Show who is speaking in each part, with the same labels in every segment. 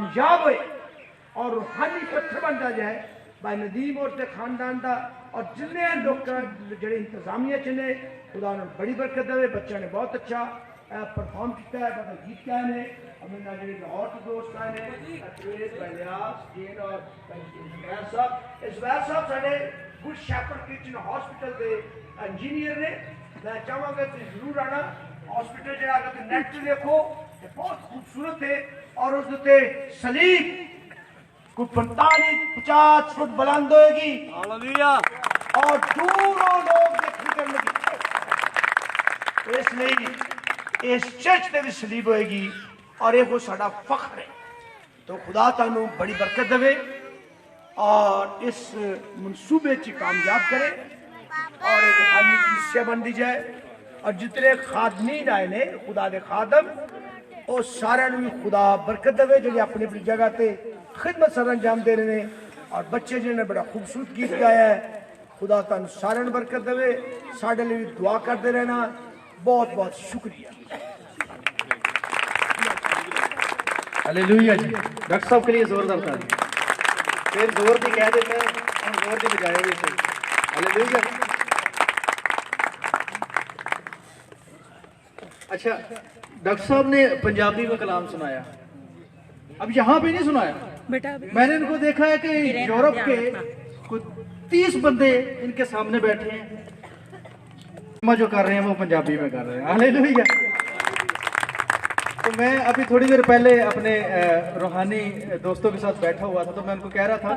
Speaker 1: कामयाब होए और रूहानी पत्थर बनता जाए भाई नदीम और खानदान का और जिन्ने लोग जो इंतजामिया च ने खुदा ने बड़ी बरकत दे। बच्चा ने बहुत अच्छा परफॉर्म किया है, मतलब गीत गाए ने। और मेरे जो लाहौर के दोस्त आए ने इजवैर साहब साढ़े गुड शैफर्ड किचन हॉस्पिटल के इंजीनियर ने। मैं चाहूँगा तुम जरूर आना हॉस्पिटल जो अगर तुम नैट देखो बहुत खूबसूरत है और उस सलीब कोई 45-50 फुट बुलंद होगी और दूरों लोग देखने कर लगे। इसलिए इस चर्च में भी सलीब होएगी और ये वो साड़ा फख्र है। तो खुदा तानू बड़ी बरकत देवे और इस मंसूबे च कामयाब करे और एक रूहानी कलीसिया बन दी जाए। और जितने खादमीन आए ने खुदा के खादम और सारे भी खुदा बरकत देवे जो अपनी अपनी जगह पे खिदमत सर अंजाम दे रहे हैं। और बच्चे जिन्होंने बड़ा खूबसूरत गीत गाया है, खुदा तुम सारे बरकत देवे। साढ़े लिए दुआ करते रहना। बहुत बहुत शुक्रिया।
Speaker 2: हालेलुया जी। डॉक्टर साहब के लिए जोरदार ताली। फिर जोर दी कह देते हैं और जोर दी बजाए भी थे। हालेलुया। अच्छा, डॉक्टर साहब ने पंजाबी में कलाम सुनाया, अब यहाँ पे नहीं सुनाया बेटा। मैंने इनको देखा है कि यूरोप के कुछ 30 बंदे इनके सामने बैठे हैं, जो कर रहे हैं वो पंजाबी में कर रहे हैं। हालेलुया। तो मैं अभी थोड़ी देर पहले अपने रूहानी दोस्तों के साथ बैठा हुआ था, तो मैं उनको कह रहा था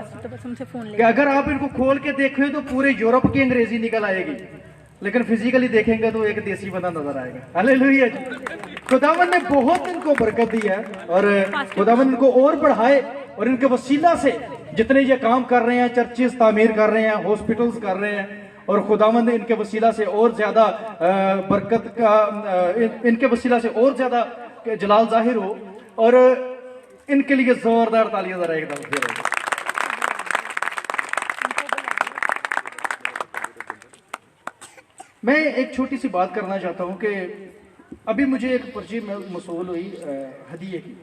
Speaker 2: कि अगर आप इनको खोल के देखें तो पूरे यूरोप की अंग्रेजी निकल आएगी, लेकिन फिजिकली देखेंगे तो एक देसी बंदा नजर आएगा। हालेलुया जी। खुदावन ने बहुत इनको बरकत दी है और खुदावन इनको और बढ़ाए और इनके वसीला से जितने ये काम कर रहे हैं, चर्चेस तामीर कर रहे हैं, हॉस्पिटल्स कर रहे हैं, और खुदावन ने इनके वसीला से और ज्यादा बरकत का इनके वसीला से और ज्यादा जलाल जाहिर हो। और इनके लिए जोरदार तालियां जरा एकदम दे रहे। मैं एक छोटी सी बात करना चाहता हूं कि अभी मुझे एक पर्ची मसूल हुई हदीये की,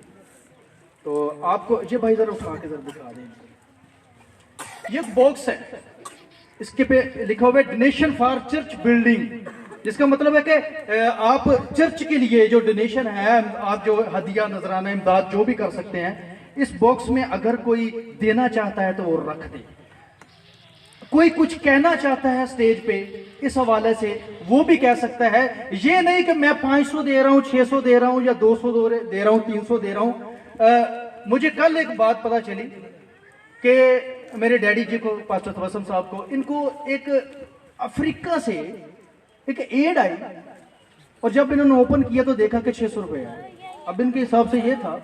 Speaker 2: तो आपको ये भाई जरा उठा के जरा दिखा दें। ये बॉक्स है, इसके पे लिखा हुआ है डोनेशन फॉर चर्च बिल्डिंग, जिसका मतलब है कि आप चर्च के लिए जो डोनेशन है, आप जो हदिया नजराना इमदाद जो भी कर सकते हैं, इस बॉक्स में अगर कोई देना चाहता है तो वो रख दे। कोई कुछ कहना चाहता है स्टेज पे इस हवाले से वो भी कह सकता है। ये नहीं कि मैं 500 दे रहा हूं, 600 दे रहा हूं या 200 दे रहा हूं, 300 दे रहा हूं। मुझे कल एक बात पता चली कि मेरे डैडी जी को, पास्टर तबस्सुम साहब को, इनको एक अफ्रीका से एक एड आई और जब इन्होंने ओपन किया तो देखा कि 600 रुपए है। अब इनके हिसाब से ये था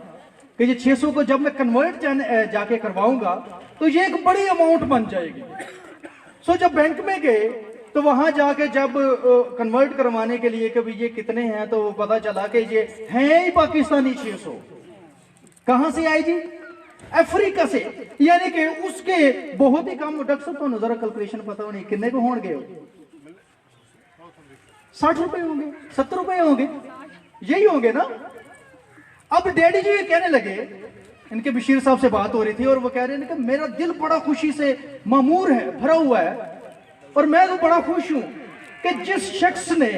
Speaker 2: कि ये 600 को जब मैं कन्वर्ट जाके करवाऊंगा तो ये एक बड़ी अमाउंट बन जाएगी। सो जब बैंक में गए तो वहां जाके जब कन्वर्ट करवाने के लिए कि भाई ये कितने हैं, तो पता चला कि ये हैं ही पाकिस्तानी 600। कहां से आई जी? अफ्रीका से। यानी कि उसके बहुत ही कम। डॉक्टर साहब तो जरा कैलकुलेशन पता नहीं कितने को होंगे, 60 रुपए होंगे, 70 रुपए होंगे, यही होंगे ना। अब डैडी जी कहने लगे, इनके बशीर साहब से बात हो रही थी और वो कह रहे हैं कि मेरा दिल बड़ा खुशी से मामूर है, भरा हुआ है, और मैं तो बड़ा खुश हूं कि जिस शख्स ने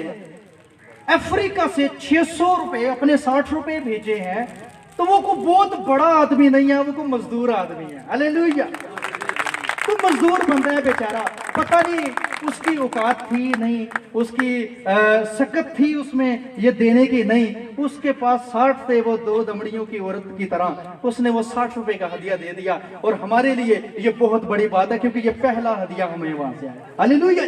Speaker 2: अफ्रीका से 600 रुपए अपने 60 रुपए भेजे हैं तो वो को बहुत बड़ा आदमी नहीं है, वो को मजदूर आदमी है। हालेलुया। तो मजदूर बंदा है बेचारा, पता नहीं उसकी औकात थी नहीं, उसकी सकत थी उसमें ये देने की नहीं, उसके पास 60 थे, वो 2 दमड़ियों की औरत की तरह उसने वो 60 रुपए का हदिया दे दिया। और हमारे लिए ये बहुत बड़ी बात है क्योंकि ये पहला हदिया हमें वहां से आया। हालेलुया।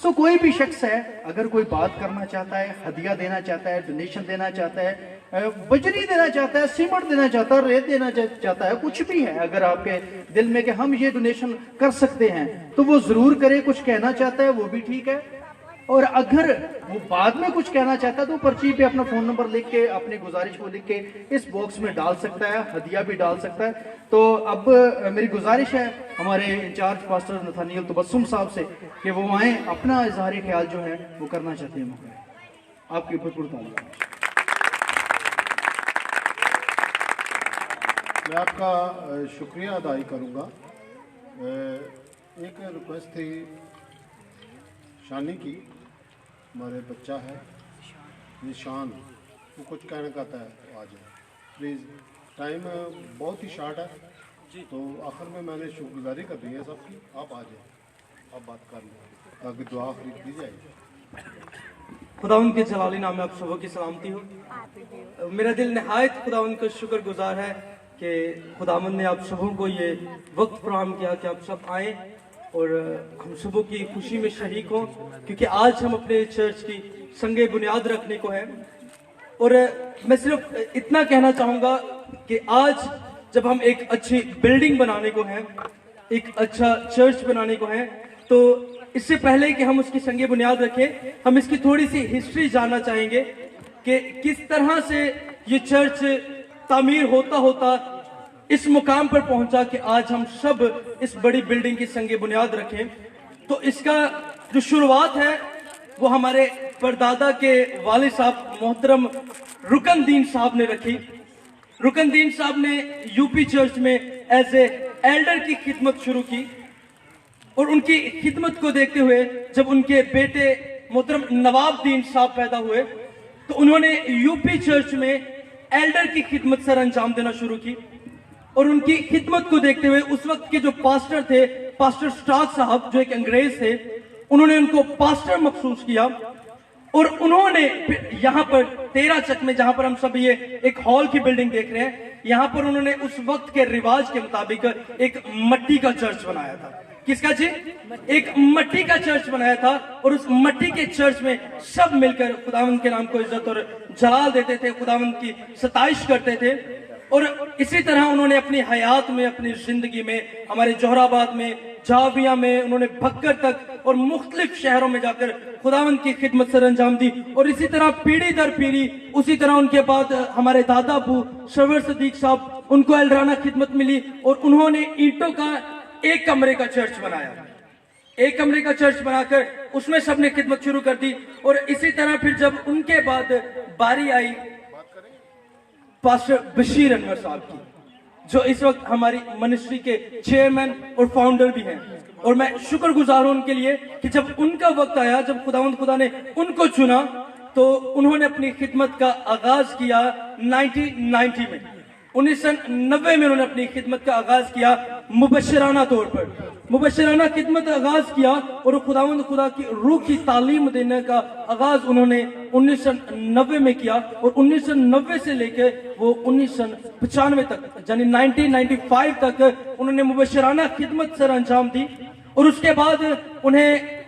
Speaker 2: सो कोई भी शख्स है अगर कोई बात करना चाहता है, हदिया देना चाहता है, डोनेशन देना चाहता है, बजरी देना चाहता है, सीमेंट देना चाहता है, रेत देना चाहता है, कुछ भी है अगर आपके दिल में कि हम ये डोनेशन कर सकते हैं तो वो जरूर करे। कुछ कहना चाहता है वो भी ठीक है, और अगर वो बाद में कुछ कहना चाहता है तो पर्ची पे अपना फोन नंबर लिख के, अपनी गुजारिश को लिख के इस बॉक्स में डाल सकता है, हदिया भी डाल सकता है। तो अब मेरी गुजारिश है हमारे इंचार्ज पास्टर नथानियल तबस्सुम साहब से कि वो आए, अपना इजहार ख्याल जो है वो करना चाहते हैं। आपकी भरपूर तालियां।
Speaker 3: मैं आपका शुक्रिया अदा करूँगा। एक रिक्वेस्ट थी शानी की, हमारे बच्चा है निशान, वो कुछ कहना चाहता है तो आ जाए प्लीज़। टाइम बहुत ही शार्ट है तो आखिर में मैंने शुक्रगुजारी कर दी है सबकी, आप आ जाए, आप बात कर लें, आगे दुआ खरीद दी जाएगी।
Speaker 4: खुदावन के जलाली नाम में आप सबों की सलामती हो। मेरा दिल नहायत खुदावन का शुक्रगुजार है कि खुदावन ने आप सबों को ये वक्त फराहम किया कि आप सब आए और हम सबों की खुशी में शरीक हों, क्योंकि आज हम अपने चर्च की संगे बुनियाद रखने को है। और मैं सिर्फ इतना कहना चाहूँगा कि आज जब हम एक अच्छी बिल्डिंग बनाने को है, एक अच्छा चर्च बनाने को है, तो इससे पहले कि हम उसकी संगे बुनियाद रखें, हम इसकी थोड़ी सी हिस्ट्री जानना चाहेंगे कि किस तरह से ये चर्च तामीर होता होता इस मुकाम पर पहुंचा कि आज हम सब इस बड़ी बिल्डिंग की संगे बुनियाद रखें। तो इसका जो शुरुआत है वो हमारे परदादा के वालिद साहब मोहतरम रुकनदीन साहब ने रखी। रुकनदीन साहब ने यूपी चर्च में एज ए एल्डर की खिदमत शुरू की और उनकी खिदमत को देखते हुए जब उनके बेटे मोहतरम नवाबदीन साहब पैदा हुए तो उन्होंने यूपी चर्च में एल्डर की खिदमत सर अंजाम देना शुरू की। और उनकी खिदमत को देखते हुए उस वक्त के जो पास्टर थे, पास्टर स्टार्क साहब जो एक अंग्रेज थे, उन्होंने उनको पास्टर महसूस किया और उन्होंने यहाँ पर 13 चक में, जहां पर हम सब ये एक हॉल की बिल्डिंग देख रहे हैं, यहाँ पर उन्होंने उस वक्त के रिवाज के मुताबिक एक मट्टी का चर्च बनाया था। किसका जी? एक मट्टी का चर्च बनाया था। और उस मट्टी के चर्च में सब मिलकर खुदावंद के नाम को इज्जत और जलाल देते थे, खुदावंद की सताइश करते थे। और इसी तरह उन्होंने अपनी हयात में, अपनी जिंदगी में, हमारे जोहराबाद में, जाविया में, उन्होंने भक्कर तक और मुख्तलिफ शहरों में जाकर खुदावंद की खिदमत सर अंजाम दी। और इसी तरह पीढ़ी दर पीढ़ी, उसी तरह उनके बाद हमारे दादा अबू सरवर सदीक साहब, उनको एलराना खिदमत मिली और उन्होंने ईंटों का एक कमरे का चर्च बनाया। एक कमरे का चर्च बनाकर उसमें सबने खिदमत शुरू कर दी। और इसी तरह फिर जब उनके बाद बारी आई पास्टर बशीर अनवर साहब की, जो इस वक्त हमारी मिनिस्ट्री के चेयरमैन और फाउंडर भी हैं, और मैं शुक्रगुजार हूं उनके लिए कि जब उनका वक्त आया, जब खुदा ने उनको चुना, तो उन्होंने अपनी खिदमत का आगाज किया 1990 में। 1990 में उन्होंने अपनी खिदमत का आगाज किया मुबशराना तौर पर, मुबशराना खिदमत आगाज किया और खुदा की रूह की तालीम देने का आगाज उन्होंने 1990 में किया। और 1990 से लेकर वो 1995 तक, यानी 1995 तक उन्होंने मुबशराना खिदमत सर अंजाम दी। और उसके बाद उन्हें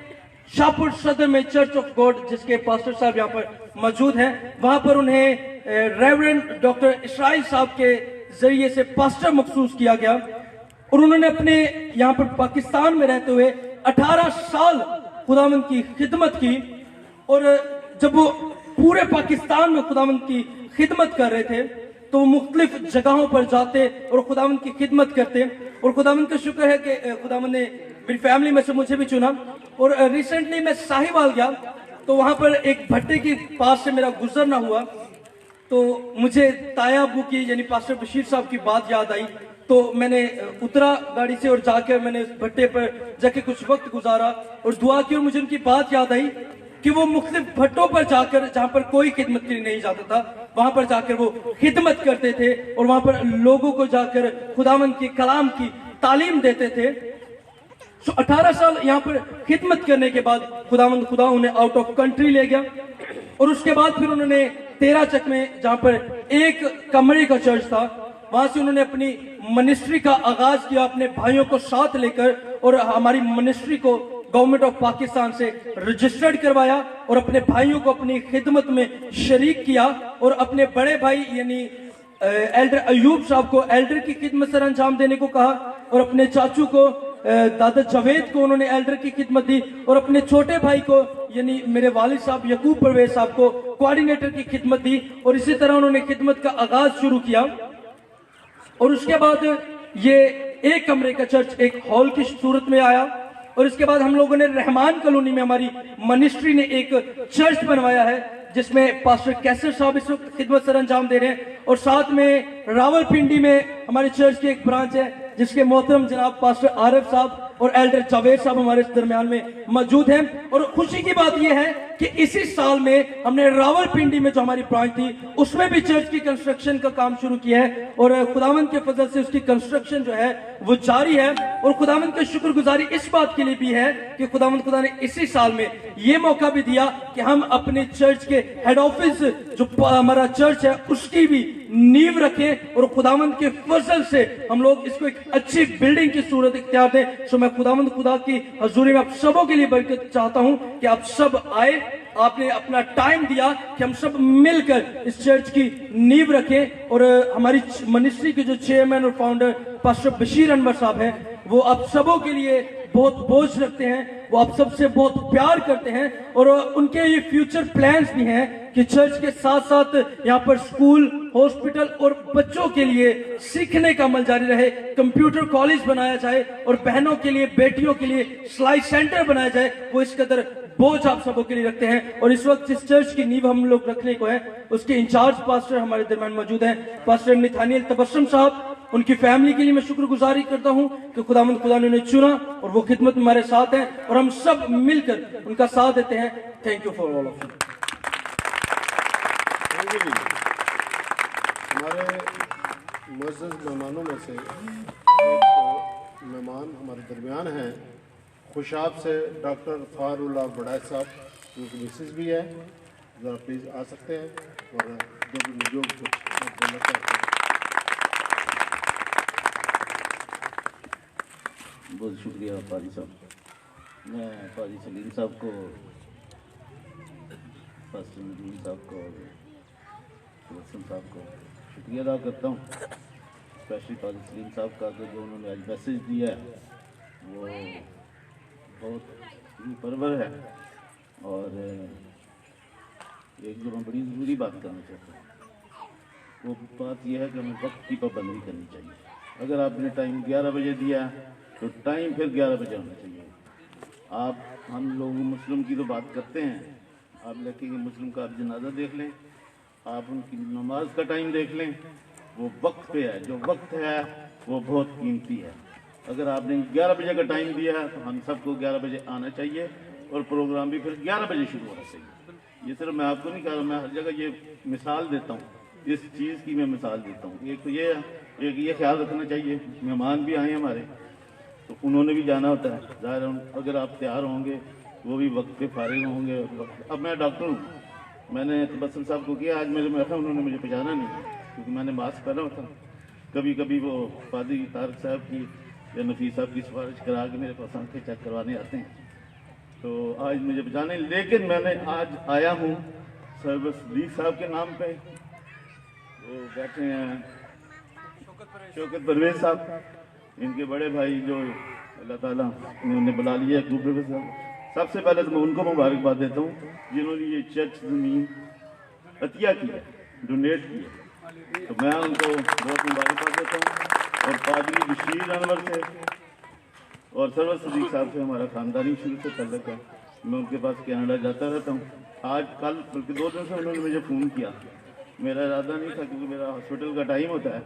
Speaker 4: शाहपुर सदर में चर्च ऑफ गॉड, जिसके पास्टर साहब यहाँ पर मौजूद हैं, वहां पर उन्हें रेवरेंड डॉक्टर इसराइल साहब के जरिए से पास्टर मखसूस किया गया। और उन्होंने अपने यहाँ पर पाकिस्तान में रहते हुए 18 साल खुदावंद की खिदमत की। और जब वो पूरे पाकिस्तान में खुदावंद की खिदमत कर रहे थे तो वो मुख्तलिफ जगहों पर जाते और खुदावंद की खिदमत करते। और खुदावंद का शुक्र है कि खुदावंद ने मेरी फैमिली में से मुझे भी चुना। और रिसेंटली मैं साहिवाल गया तो वहां पर एक भट्टे के पास से मेरा गुजरना हुआ, तो मुझे ताया अबू की यानी पास्टर बशीर साहब की बात याद आई। तो मैंने उतरा गाड़ी से और जाकर मैंने उस भट्टे पर जाके कुछ वक्त गुजारा और दुआ की। और मुझे उनकी बात याद आई कि वो मुख्तलिफ भट्टों पर जाकर, जहां पर कोई खिदमत के लिए नहीं जाता था, वहां पर जाकर वो खिदमत करते थे और वहां पर लोगों को जाकर खुदावंद के कलाम की तालीम देते थे। 18 साल यहाँ पर खिदमत करने के बाद खुदा उन्हें आउट ऑफ कंट्री ले गया। और उसके बाद फिर उन्होंने 13 चक में, जहां पर एक कमरे का चर्च था, वहां से उन्होंने अपनी मिनिस्ट्री का आगाज किया अपने भाइयों को साथ लेकर। और हमारी मिनिस्ट्री को गवर्नमेंट ऑफ पाकिस्तान से रजिस्टर्ड करवाया और अपने भाइयों को अपनी खिदमत में शरीक किया। और अपने बड़े भाई यानी एल्डर अयूब साहब को एल्डर की खिदमत सर अंजाम देने को कहा। और अपने चाचू को दादा जावेद को उन्होंने एल्डर की खिदमत दी। और अपने छोटे भाई को यानी मेरे वालिद साहब यकूब परवेज साहब को कोऑर्डिनेटर की खिदमत दी। और इसी तरह उन्होंने खिदमत का आगाज शुरू किया। और उसके बाद ये एक कमरे का चर्च एक हॉल की सूरत में आया। और इसके बाद हम लोगों ने रहमान कॉलोनी में हमारी मिनिस्ट्री ने एक चर्च बनवाया है, जिसमें पास्टर कैसर साहब इस वक्त खिदमत सर अंजाम दे रहे हैं। और साथ में रावलपिंडी में हमारे चर्च की एक ब्रांच है जिसके मोहतरम जनाब पास्टर आरिफ साहब और एल्डर जावेद साहब हमारे दरमियान में मौजूद हैं। और खुशी की बात यह है कि इसी साल में हमने रावलपिंडी में जो हमारी ब्रांच थी उसमें भी चर्च की कंस्ट्रक्शन का काम शुरू किया है और खुदावंद के फजल से उसकी कंस्ट्रक्शन जो है वो जारी है। और खुदावंद की शुक्रगुजारी इस बात के लिए भी है कि खुदा ने इसी साल में ये मौका भी दिया कि हम अपने चर्च के हेड ऑफिस जो हमारा चर्च है उसकी भी नींव रखें और खुदावंद के फजल से हम लोग इसको एक अच्छी बिल्डिंग की सूरत इख्तियार दें। सो मैं खुदा की हजूरी में आप सबों के लिए बरकत चाहता हूं कि आप सब आए, आपने अपना टाइम दिया कि हम सब मिलकर इस चर्च की नींव रखें। और हमारी मिनिस्ट्री के जो चेयरमैन और फाउंडर पास्टर बशीर अनवर साहब हैं वो आप सबों के लिए बहुत बोझ रखते हैं, वो आप सबसे बहुत प्यार करते हैं और उनके ये फ्यूचर प्लान्स भी हैं कि चर्च के साथ साथ यहाँ पर स्कूल, हॉस्पिटल और बच्चों के लिए सीखने का अमल जारी रहे, कंप्यूटर कॉलेज बनाया जाए और बहनों के लिए, बेटियों के लिए सिलाई सेंटर बनाया जाए। वो इस कदर बोझ आप सबों के लिए रखते हैं। और इस वक्त जिस चर्च की नींव हम लोग रखने को है उसके इंचार्ज पास्टर हमारे दरमियान मौजूद हैं, पास्टर निथानियल तबस्सुम साहब। उनकी फैमिली के लिए मैं शुक्रगुजारी करता हूं कि खुदा ने उन्हें चुना और वो खिदमत में हमारे साथ हैं और हम सब मिलकर उनका साथ देते हैं। Thank you for all of you.
Speaker 3: हमारे मुअज़्ज़ज़ मेहमानों में से एक मेहमान हमारे दरमियान हैं, खुशाब से डॉक्टर फारुल्लाह बड़ाई साहब, उनकी मिसेस भी है, ज़रा प्लीज़ आ सकते हैं और जो कुछ बोलना चाहते हैं।
Speaker 5: बहुत शुक्रिया पाजी साहब। मैं पाजी सलीम साहब को, पास्टर नदीम साहब को और वसम साहब को शुक्रिया अदा करता हूँ, स्पेशली पाजी सलीम साहब का कि जो उन्होंने आज मैसेज दिया है वो बहुत ही परवर है। और एक जो मैं बड़ी ज़रूरी बात करना चाहता हूँ वो बात यह है कि हमें वक्त की पाबंदी करनी चाहिए। अगर आपने टाइम 11 बजे दिया तो टाइम फिर 11 बजे होना चाहिए। आप हम लोग मुस्लिम की तो बात करते हैं, आप देखेंगे मुस्लिम का आप जनाजा देख लें, आप उनकी नमाज का टाइम देख लें, वो वक्त पे है। जो वक्त है वो बहुत कीमती है। अगर आपने 11 बजे का टाइम दिया है तो हम सबको 11 बजे आना चाहिए और प्रोग्राम भी फिर 11 बजे शुरू होना चाहिए। ये सिर्फ मैं आपको नहीं कह रहा, मैं हर जगह ये मिसाल देता हूँ, इस चीज़ की मैं मिसाल देता हूँ। एक तो ये ख्याल रखना चाहिए, मेहमान भी आए हमारे तो उन्होंने भी जाना होता है, ज़ाहिर है अगर आप तैयार होंगे वो भी वक्त पे फारिग होंगे। अब मैं डॉक्टर हूँ, मैंने तबस्सुम साहब को किया, आज मेरे में रखा, उन्होंने मुझे पहचाना नहीं क्योंकि मैंने मास्क पहना होता। कभी कभी वो पादी तारक साहब की या नफीस साहब की सिफारिश करा के मेरे पास आंखें चेक करवाने आते हैं, तो आज मुझे पहचाने। लेकिन मैंने आज आया हूँ सर्विस लीग साहब के नाम पे, वो बैठे हैं शौकत परवेज साहब, इनके बड़े भाई जो अल्लाह ताला ने उन्हें बुला लिया ग्रुप साहब। सबसे पहले तो मैं उनको मुबारकबाद देता हूँ जिन्होंने ये चर्च ज़मीन अतिया की है, डोनेट की है, तो मैं उनको बहुत मुबारकबाद देता हूँ। और पादरी बशीर अनवर से और सरवर सदीक साहब से हमारा ख़ानदानी शुरू से तल्लुक़ है, मैं उनके पास कनाडा जाता रहता हूँ। आज कल बल्कि 2 दिन से उन्होंने मुझे फ़ोन किया, मेरा इरादा नहीं था क्योंकि मेरा हॉस्पिटल का टाइम होता है,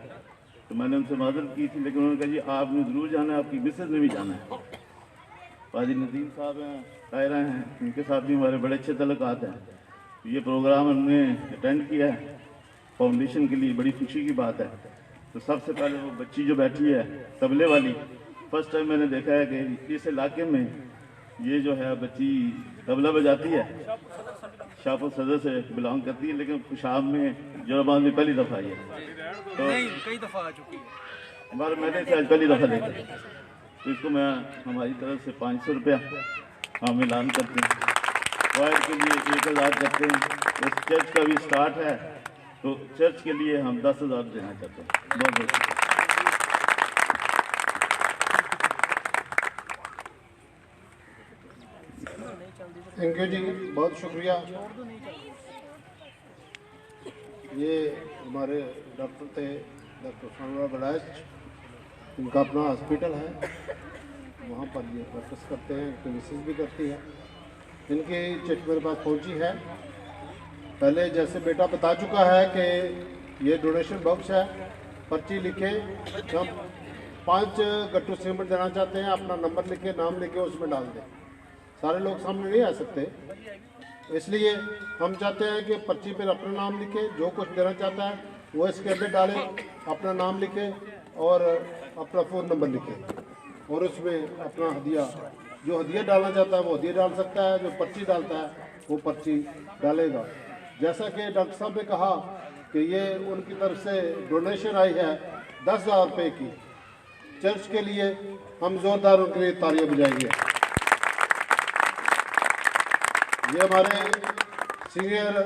Speaker 5: तो मैंने उनसे माजरत की थी, लेकिन उन्होंने कहा जी आपने ज़रूर जाना है, आपकी मिसेज ने भी जाना है। पाजी नदीम साहब हैं, तायरा हैं, उनके साथ भी हमारे बड़े अच्छे तल्लुक़ात हैं। ये प्रोग्राम हमने अटेंड किया है फाउंडेशन के लिए, बड़ी खुशी की बात है। तो सबसे पहले वो बच्ची जो बैठी है तबले वाली, फर्स्ट टाइम मैंने देखा है कि इस इलाके में ये जो है बच्ची तबला बजाती है, शाफो सदर से बिलोंग करती है, लेकिन खुशाब में जोराबाद में पहली दफ़ा आई है, तो
Speaker 4: कई दफ़ा आ चुकी है,
Speaker 3: हमारे मैंने से आज पहली दफ़ा देखा। तो इसको मैं हमारी तरफ से 500 रुपया हम ऐलान करते हैं, वायर के लिए 1000 करते हैं। उस चर्च का भी स्टार्ट है तो चर्च के लिए हम 10,000 देना चाहते हैं। बहुत बहुत थैंक यू जी, बहुत शुक्रिया। ये हमारे डॉक्टर थे, डॉक्टर फारुल्लाह बड़ाई, इनका अपना हॉस्पिटल है, वहाँ पर ये प्रैक्टिस करते हैं, इनकी मिसेज भी करती है। इनकी चिट मेरे पास पहुँची है, पहले जैसे बेटा बता चुका है कि ये डोनेशन बॉक्स है, पर्ची लिखें। हम 5 गट्टू सीमेंट देना चाहते हैं, अपना नंबर लिखे, नाम लिखे, उसमें डाल दें। सारे लोग सामने नहीं आ सकते, इसलिए हम चाहते हैं कि पर्ची पर अपना नाम लिखे, जो कुछ देना चाहता है वो इसके अंदर डाले, अपना नाम लिखे और अपना फ़ोन नंबर लिखे, और उसमें अपना हदिया, जो हदिया डालना चाहता है वो हदिया डाल सकता है, जो पर्ची डालता है वो पर्ची डालेगा। जैसा कि डॉक्टर साहब ने कहा कि ये उनकी तरफ से डोनेशन आई है 10,000 रुपये की चर्च के लिए, हम ज़ोरदार उनके लिए तालियां बजाएंगे। ये हमारे सीनियर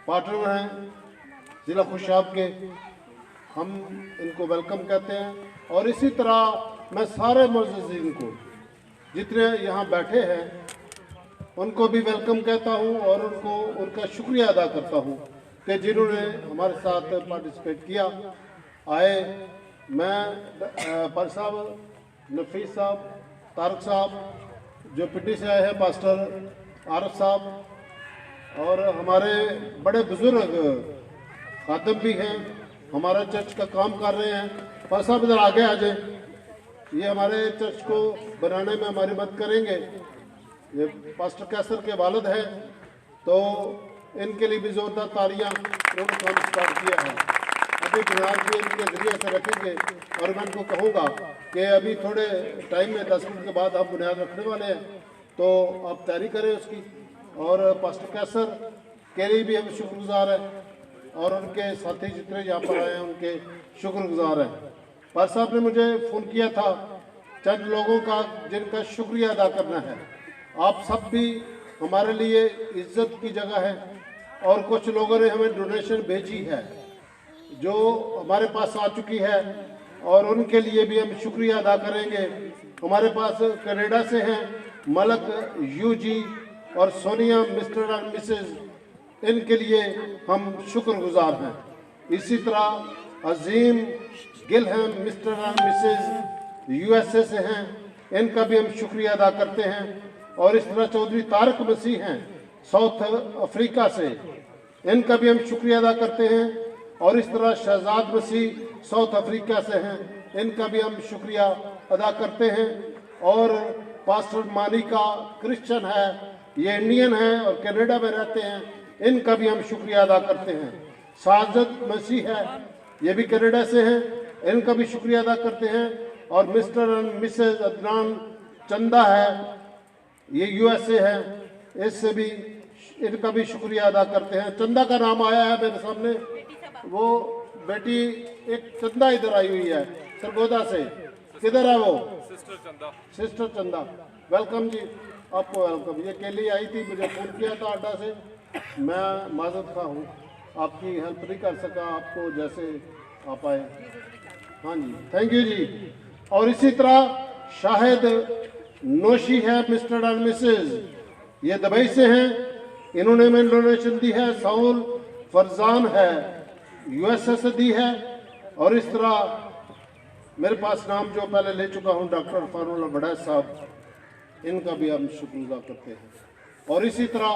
Speaker 3: पार्टनर हैं ज़िला खुशाब के, हम इनको वेलकम कहते हैं। और इसी तरह मैं सारे मुअज़्ज़िज़ीन को जितने यहाँ बैठे हैं उनको भी वेलकम कहता हूँ और उनको उनका शुक्रिया अदा करता हूँ कि जिन्होंने हमारे साथ पार्टिसिपेट किया, आए। मैं पर साहब, नफीस साहब, तारक साहब जो पिंडी से आए हैं, पास्टर आरफ साहब, और हमारे बड़े बुजुर्ग खातम भी हैं, हमारा चर्च का काम कर रहे हैं। पर साहब इधर आगे आ जाए, ये हमारे चर्च को बनाने में हमारी मदद करेंगे। ये पास्टर कैसर के वालिद हैं, तो इनके लिए भी जोरदार तालियां। उन्होंने काम स्टार्ट किया है, अभी बुनियाद भी इनके जरिए से रखेंगे। और मैं इनको कहूँगा कि अभी थोड़े टाइम में 10 मिनट के बाद हम बुनियाद रखने वाले हैं, तो आप तैयारी करें उसकी। और पास्टर कैसर के लिए भी हम शुक्रगुजार हैं, और उनके साथी जितने यहाँ पर आए हैं उनके शुक्रगुजार हैं। पास्टर साहब ने मुझे फ़ोन किया था चंद लोगों का जिनका शुक्रिया अदा करना है। आप सब भी हमारे लिए इज्जत की जगह है, और कुछ लोगों ने हमें डोनेशन भेजी है जो हमारे पास आ चुकी है, और उनके लिए भी हम शुक्रिया अदा करेंगे। हमारे पास कनाडा से हैं मलक यूजी और सोनिया, मिस्टर एंड मिसेज, इनके लिए हम शुक्रगुजार हैं। इसी तरह अजीम गिलहम, मिस्टर एंड मिसेज यूएसए से हैं, इनका भी हम शुक्रिया अदा करते हैं। और इस तरह चौधरी तारक मसीह हैं साउथ अफ्रीका से, इनका भी हम शुक्रिया अदा करते हैं। और इस तरह शहजाद मसीह साउथ अफ्रीका से हैं, इनका भी हम शुक्रिया अदा करते हैं। और पास्टर मानिका क्रिश्चियन है, ये इंडियन है और कनाडा में रहते हैं, इनका भी हम शुक्रिया अदा करते हैं। साजद मसीह है, ये भी कनाडा से हैं, इनका भी शुक्रिया अदा करते हैं। और मिस्टर एंड मिसेज अदनान चंदा है, ये यूएसए है, इससे भी इनका भी शुक्रिया अदा करते हैं। चंदा का नाम आया है मेरे सामने, वो बेटी एक चंदा इधर आई हुई है सरगोदा से, किधर है वो? सिस्टर चंदा, वेलकम जी, आपको वेलकम। ये अकेली आई थी, मुझे फ़ोन किया था अड्डा से, मैं माजरत खा हूँ, आपकी हेल्प नहीं कर सका, आपको जैसे आप आए। हाँ जी, थैंक यू जी। और इसी तरह शाहिद नोशी है, मिस्टर एंड मिसेज, ये दुबई से हैं, इन्होंने में डोनेशन दी है। साउल फरजान है, यूएसए से दी है। और इस तरह मेरे पास नाम जो पहले ले चुका हूँ, डॉक्टर फारूल बड़ा साहब, इनका भी हम शुक्रगुजार करते हैं। और इसी तरह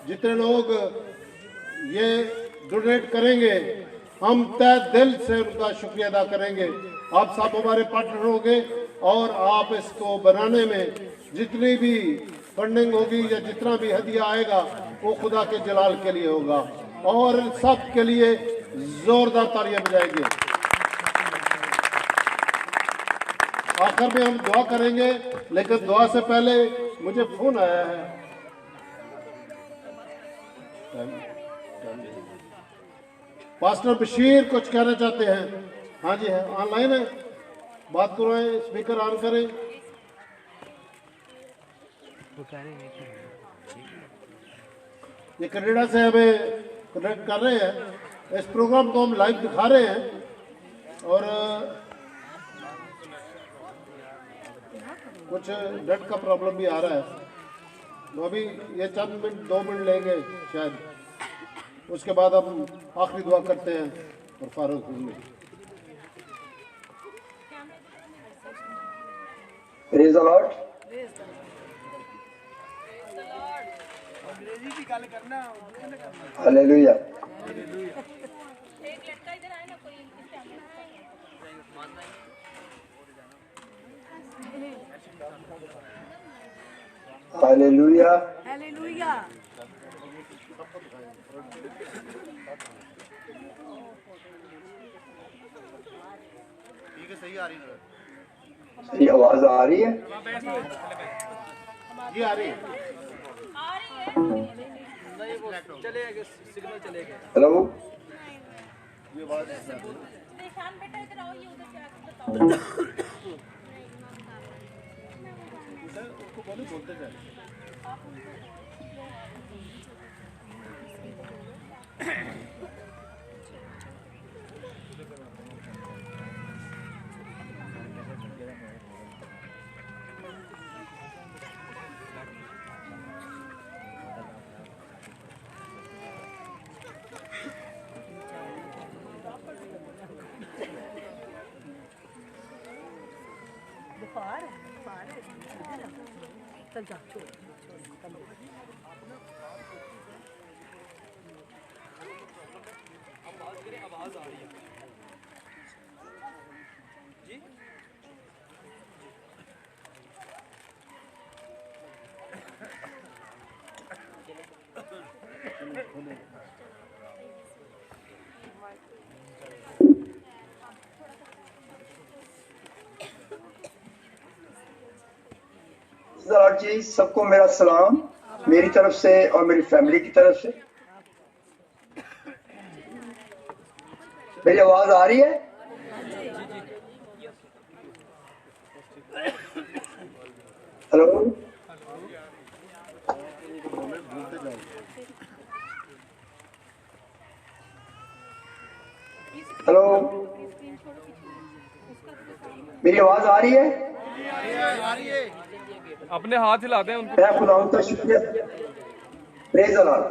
Speaker 3: जितने लोग ये डोनेट करेंगे, हम तय दिल से उनका शुक्रिया अदा करेंगे। आप सब हमारे पार्टनर होंगे, और आप इसको बनाने में जितनी भी फंडिंग होगी या जितना भी हदिया आएगा वो खुदा के जलाल के लिए होगा, और सब के लिए जोरदार तालियां बजाएंगे। आखिर में हम दुआ करेंगे, लेकिन दुआ से पहले मुझे फोन आया है। पास्टर बशीर कुछ कहना चाहते हैं। हाँ जी, है, ऑनलाइन है, बात करें, स्पीकर ऑन करें। ये कनाडा से हमें कनेक्ट कर रहे हैं, इस प्रोग्राम को हम लाइव दिखा रहे हैं। और कुछ नेट का प्रॉब्लम भी आ रहा है, तो अभी ये चंद मिनट 2 मिनट लेंगे शायद, उसके बाद हम आखिरी दुआ करते हैं और फारूक होंगे।
Speaker 6: Praise the Lord. Hallelujah.
Speaker 1: Hallelujah.
Speaker 6: Hallelujah.
Speaker 3: ठीक है, सही आ रही है,
Speaker 1: सही आवाज आ रही है?
Speaker 3: ये आ रही है।
Speaker 1: हेलो,
Speaker 3: ये आवाज
Speaker 6: देशान बेटा इधर आओ, ये उधर से आके बताओ।
Speaker 3: उसको बोलते जाए।
Speaker 6: बुखार है चल जा छोड़
Speaker 4: आवाज आ रही है जी।
Speaker 1: सरदार जी, सबको मेरा सलाम मेरी तरफ से और मेरी फैमिली की तरफ से। मेरी आवाज आ रही है? हेलो, हेलो, मेरी आवाज आ रही है?
Speaker 7: अपने हाथ हिला दें उनको।
Speaker 1: मैं खुदावंद का शुक्रिया, praise the Lord,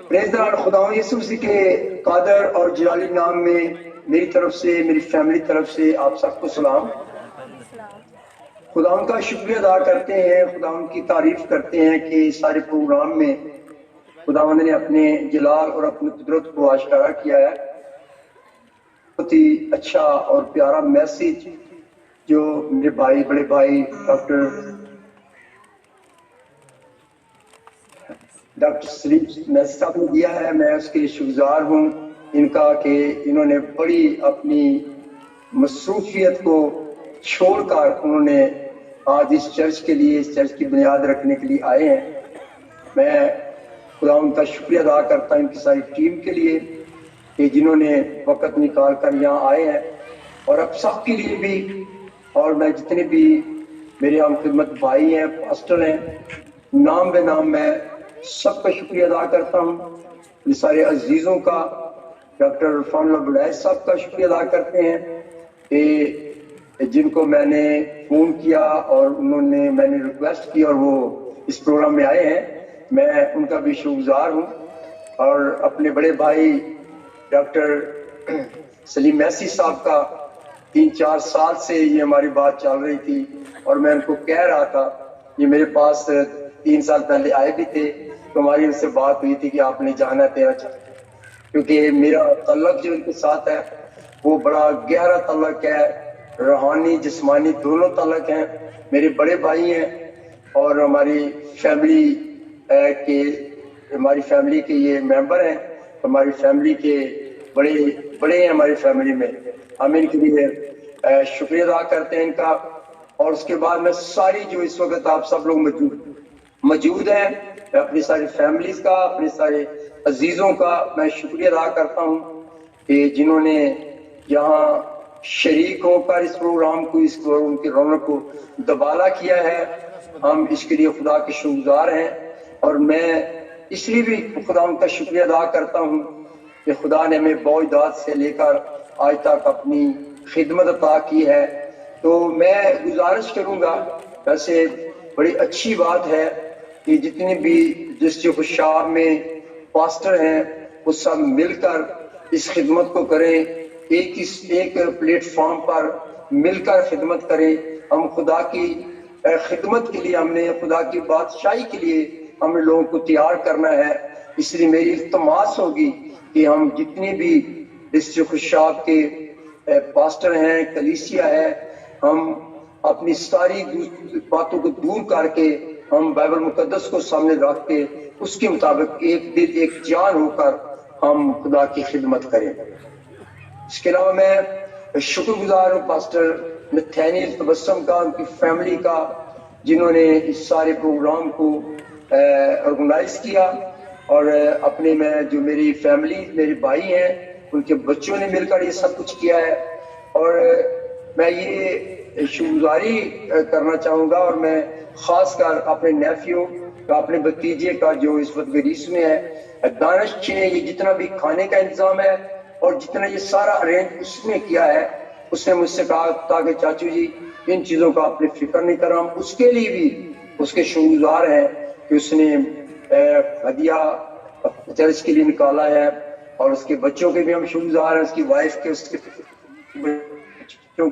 Speaker 1: praise the Lord. खुदावंद यीशु मसीह के कादर और जलाली नाम में मेरी तरफ से, मेरी फैमिली तरफ से आप सबको सलाम। खुदावंद का शुक्रिया अदा करते हैं, खुदावंद की तारीफ करते हैं कि सारे प्रोग्राम में खुदावंद ने अपने जलाल और अपनी कुदरत को आश्कारा किया है। बहुत ही अच्छा और प्यारा मैसेज जो मेरे भाई, बड़े भाई डॉक्टर सलीम मैसी साहब ने दिया है, मैं उसके लिए शुक्रगुजार हूँ इनका कि इन्होंने बड़ी अपनी मसरूफियत को छोड़कर उन्होंने आज इस चर्च के लिए, इस चर्च की बुनियाद रखने के लिए आए हैं। मैं खुदा उनका शुक्रिया अदा करता हूँ इनकी सारी टीम के लिए कि जिन्होंने वक्त निकाल कर यहाँ आए हैं, और अब सबके लिए भी, और मैं जितने भी मेरे हम खिदमत भाई हैं, पास्टर हैं, नाम बे नाम मैं सबका शुक्रिया अदा करता हूँ। ये सारे अजीजों का, डॉक्टर इरफान बुढ़ाई साहब का शुक्रिया अदा करते हैं कि जिनको मैंने फ़ोन किया और मैंने रिक्वेस्ट की और वो इस प्रोग्राम में आए हैं, मैं उनका भी शुक्रगुजार हूँ। और अपने बड़े भाई डॉक्टर सलीम मैसी साहब का 3-4 साल से ये हमारी बात चल रही थी और मैं उनको कह रहा था, ये मेरे पास 3 साल पहले आए भी थे, तो हमारी उनसे बात हुई थी कि आपने जाना है तेरा चाह, क्योंकि मेरा तल्लक जो उनके साथ है वो बड़ा गहरा तल्लक है, रूहानी जिस्मानी दोनों तल्लक हैं। मेरे बड़े भाई हैं और हमारी फैमिली के ये मेंबर हैं, हमारी फैमिली के बड़े हैं हमारी फैमिली में। हम इनके लिए शुक्रिया अदा करते हैं इनका। और उसके बाद में सारी जो इस वक्त आप सब लोग मौजूद हैं, मैं अपनी सारी फैमिलीज का, अपने सारे अजीजों का मैं शुक्रिया अदा करता हूँ कि जिन्होंने यहाँ शरीक होकर इस प्रोग्राम को, इस प्रोग्राम की रौनक को दबाला किया है। हम इसके लिए खुदा के शुक्रगुजार हैं। और मैं इसलिए भी खुदा का शुक्रिया अदा करता हूँ कि खुदा ने हमें बौदात से लेकर आज तक अपनी खिदमत अता की है। तो मैं गुजारिश करूँगा, वैसे बड़ी अच्छी बात है कि जितने भी डिस्ट्रिक्ट शाह में पास्टर हैं वो सब मिलकर इस खिदमत को करें, एक प्लेटफॉर्म पर मिलकर खिदमत करें। हम खुदा की खिदमत के लिए, हमने खुदा की बादशाही के लिए हमें लोगों को तैयार करना है। इसलिए मेरी इल्तमास होगी कि हम जितने भी डिस्ट्रिक्ट शाह के
Speaker 8: पास्टर हैं, कलीसिया है, हम अपनी सारी बातों को दूर करके हम बाइबल मुकद्दस को सामने रख के उसके मुताबिक एक दिल एक जान होकर हम खुदा की खिदमत करें। इसके अलावा मैं शुक्रगुजार हूँ पास्टर नथानियल तबस्सुम का, उनकी फैमिली का, जिन्होंने इस सारे प्रोग्राम को ऑर्गेनाइज किया, और अपने में जो मेरी फैमिली, मेरे भाई हैं, उनके बच्चों ने मिलकर ये सब कुछ किया है। और मैं ये शुक्रगुजारी करना चाहूँगा, और मैं खासकर अपने नेफ्यू का, अपने भतीजे का जो इस वक्त ग्रीस में है, दानिश ने ये जितना भी खाने का इंतजाम है और जितना ये सारा अरेंज उसने किया है, उसने मुझसे कहा था कि चाचू जी इन चीज़ों का आपने फिक्र नहीं करा। हम उसके लिए भी उसके शुक्रगुजार हैं कि उसने हदिया चर्च के लिए निकाला है, और उसके बच्चों के भी हम शुक्रगुजार हैं, उसकी वाइफ के, उसके बच्चों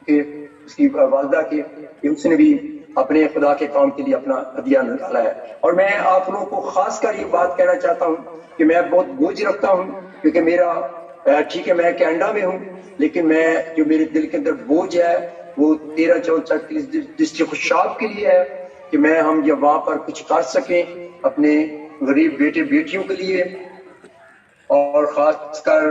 Speaker 8: के, उसकी वालदा के, कि उसने भी अपने खुदा के काम के लिए अपना हदिया निकाला है। और मैं आप लोगों को खासकर ये बात कहना चाहता हूँ कि मैं बहुत बोझ रखता हूँ, क्योंकि मेरा ठीक है मैं कनाडा में हूँ, लेकिन मैं जो मेरे दिल के अंदर बोझ है वो 13-14 डिस्ट्रिक्ट खुशाब के लिए है कि मैं हम जब वहां पर कुछ कर सकें अपने गरीब बेटे बेटियों के लिए, और खासकर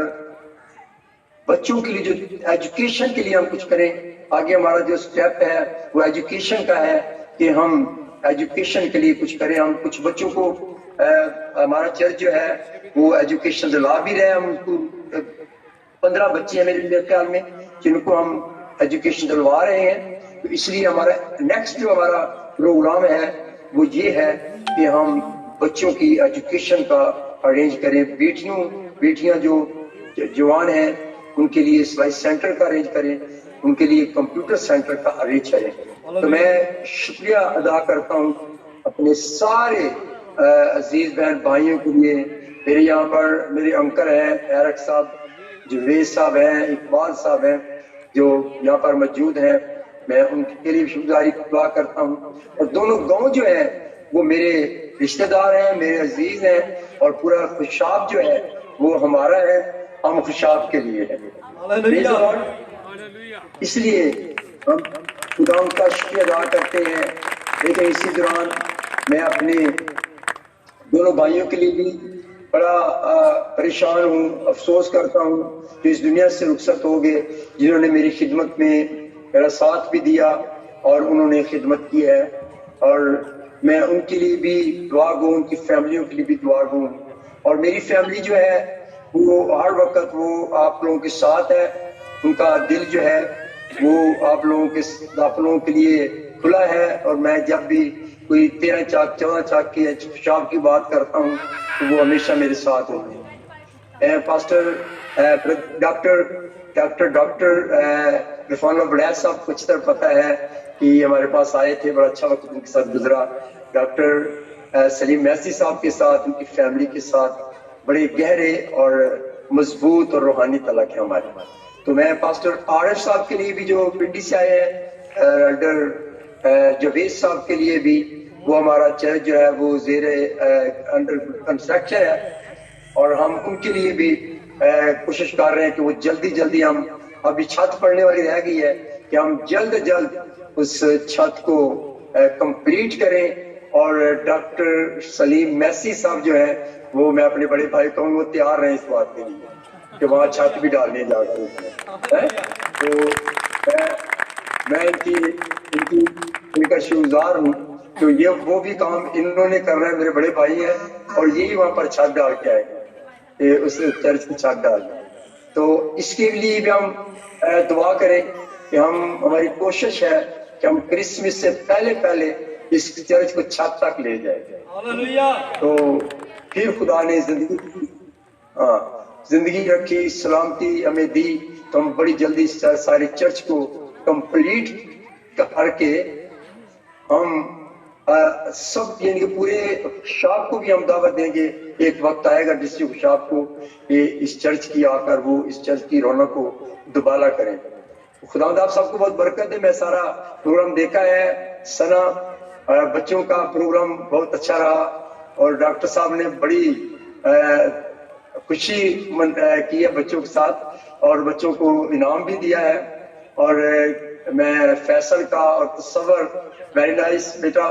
Speaker 8: बच्चों के लिए जो एजुकेशन के लिए हम कुछ करें। आगे हमारा जो स्टेप है वो एजुकेशन का है कि हम एजुकेशन के लिए कुछ करें। हम कुछ बच्चों को हमारा चर्च जो है वो एजुकेशन दिला भी रहे हैं। हम उनको 15 बच्चे हैं मेरे ख्याल में जिनको हम एजुकेशन दिलवा रहे हैं। तो इसलिए हमारा नेक्स्ट जो हमारा प्रोग्राम है वो ये है कि हम बच्चों की एजुकेशन का अरेंज करें। बेटियां जो जवान हैं उनके लिए सिलाई सेंटर का अरेंज करें, उनके लिए कंप्यूटर सेंटर का अरेंज करें। तो मैं शुक्रिया अदा करता हूँ अपने सारे अजीज बहन भाइयों के लिए। मेरे यहाँ पर मेरे अंकल हैं, एरक साहब, जुवेद साहब हैं, इकबाल साहब हैं जो यहाँ पर मौजूद हैं, मैं उनके लिए शुक्रगुजारी दुआ करता हूँ। और दोनों गांव जो है वो मेरे रिश्तेदार हैं, मेरे अजीज हैं, और पूरा खुशाब जो है वो हमारा है, हम खुशाब के लिए है। इसलिए हम खुदा का शुक्रिया अदा करते हैं। लेकिन इसी दौरान मैं अपने दोनों भाइयों के लिए भी बड़ा परेशान हूँ, अफसोस करता हूँ जो इस दुनिया से रुखसत हो गए, जिन्होंने मेरी खिदमत में मेरा साथ भी दिया और उन्होंने खिदमत की है। और मैं उनके लिए भी दुआ गो, उनकी फैमिलियों के लिए भी दुआ गो। और मेरी फैमिली जो है वो हर वक्त वो आप लोगों के साथ है, उनका दिल जो है वो आप लोगों के लिए खुला है। और मैं जब भी कोई 13 चाक 14 चाक के खुशाब की बात करता हूँ तो वो हमेशा मेरे साथ होते हैं। पास्टर डॉक्टर रिफाना बड़ैत साहब कुछ तरह पता है कि हमारे पास आए थे, बड़ा अच्छा वक्त उनके साथ गुजरा। डॉक्टर सलीम मैसी साहब के साथ, उनकी फैमिली के साथ बड़े गहरे और मजबूत और रूहानी तलक है हमारे। तो मैं पास्टर आरिफ साहब के लिए भी जो पिंडी से आए हैं, एल्डर जवेद साहब के लिए भी, वो हमारा चर्च जो है वो अंडर कंस्ट्रक्शन है, और हम उनके लिए भी कोशिश कर रहे हैं कि वो जल्दी हम, अभी छत पड़ने वाली रह गई है, कि हम जल्द उस छत को कंप्लीट करें। और डॉक्टर सलीम मैसी साहब जो है वो, मैं अपने बड़े भाई कहूँगा, वो तैयार रहे इस बात के लिए कि वहाँ छत भी डालने जा रहे हैं। तो मैं इनका शुक्रगुजार हूँ। तो ये वो भी काम इन्होंने कर रहे हैं, मेरे बड़े भाई हैं, और यही वहाँ पर छत डाल के आए, उस चर्च की छत डाल। तो इसके लिए भी हम दुआ करें कि हमारी कोशिश है कि हम क्रिसमस से पहले इस चर्च को छत तक ले जाए। तो फिर खुदा ने जिंदगी रखी, सलामती हमें दी, तो हम बड़ी जल्दी सारी चर्च को कंप्लीट करके हम सब यानी कि पूरे शाप को भी हम दावत देंगे। एक वक्त आएगा डिस्ट्रिक्ट शाप को कि इस चर्च की आकर वो इस चर्च की रौनक को दोबारा करें। खुदावंद आप सबको बहुत बरकत दे। मैं सारा प्रोग्राम देखा है, सना बच्चों का प्रोग्राम बहुत अच्छा रहा, और डॉक्टर साहब ने बड़ी खुशी की है बच्चों के साथ और बच्चों को इनाम भी दिया है। और मैं फैसल का और तस्वर वेरी नाइस बेटा,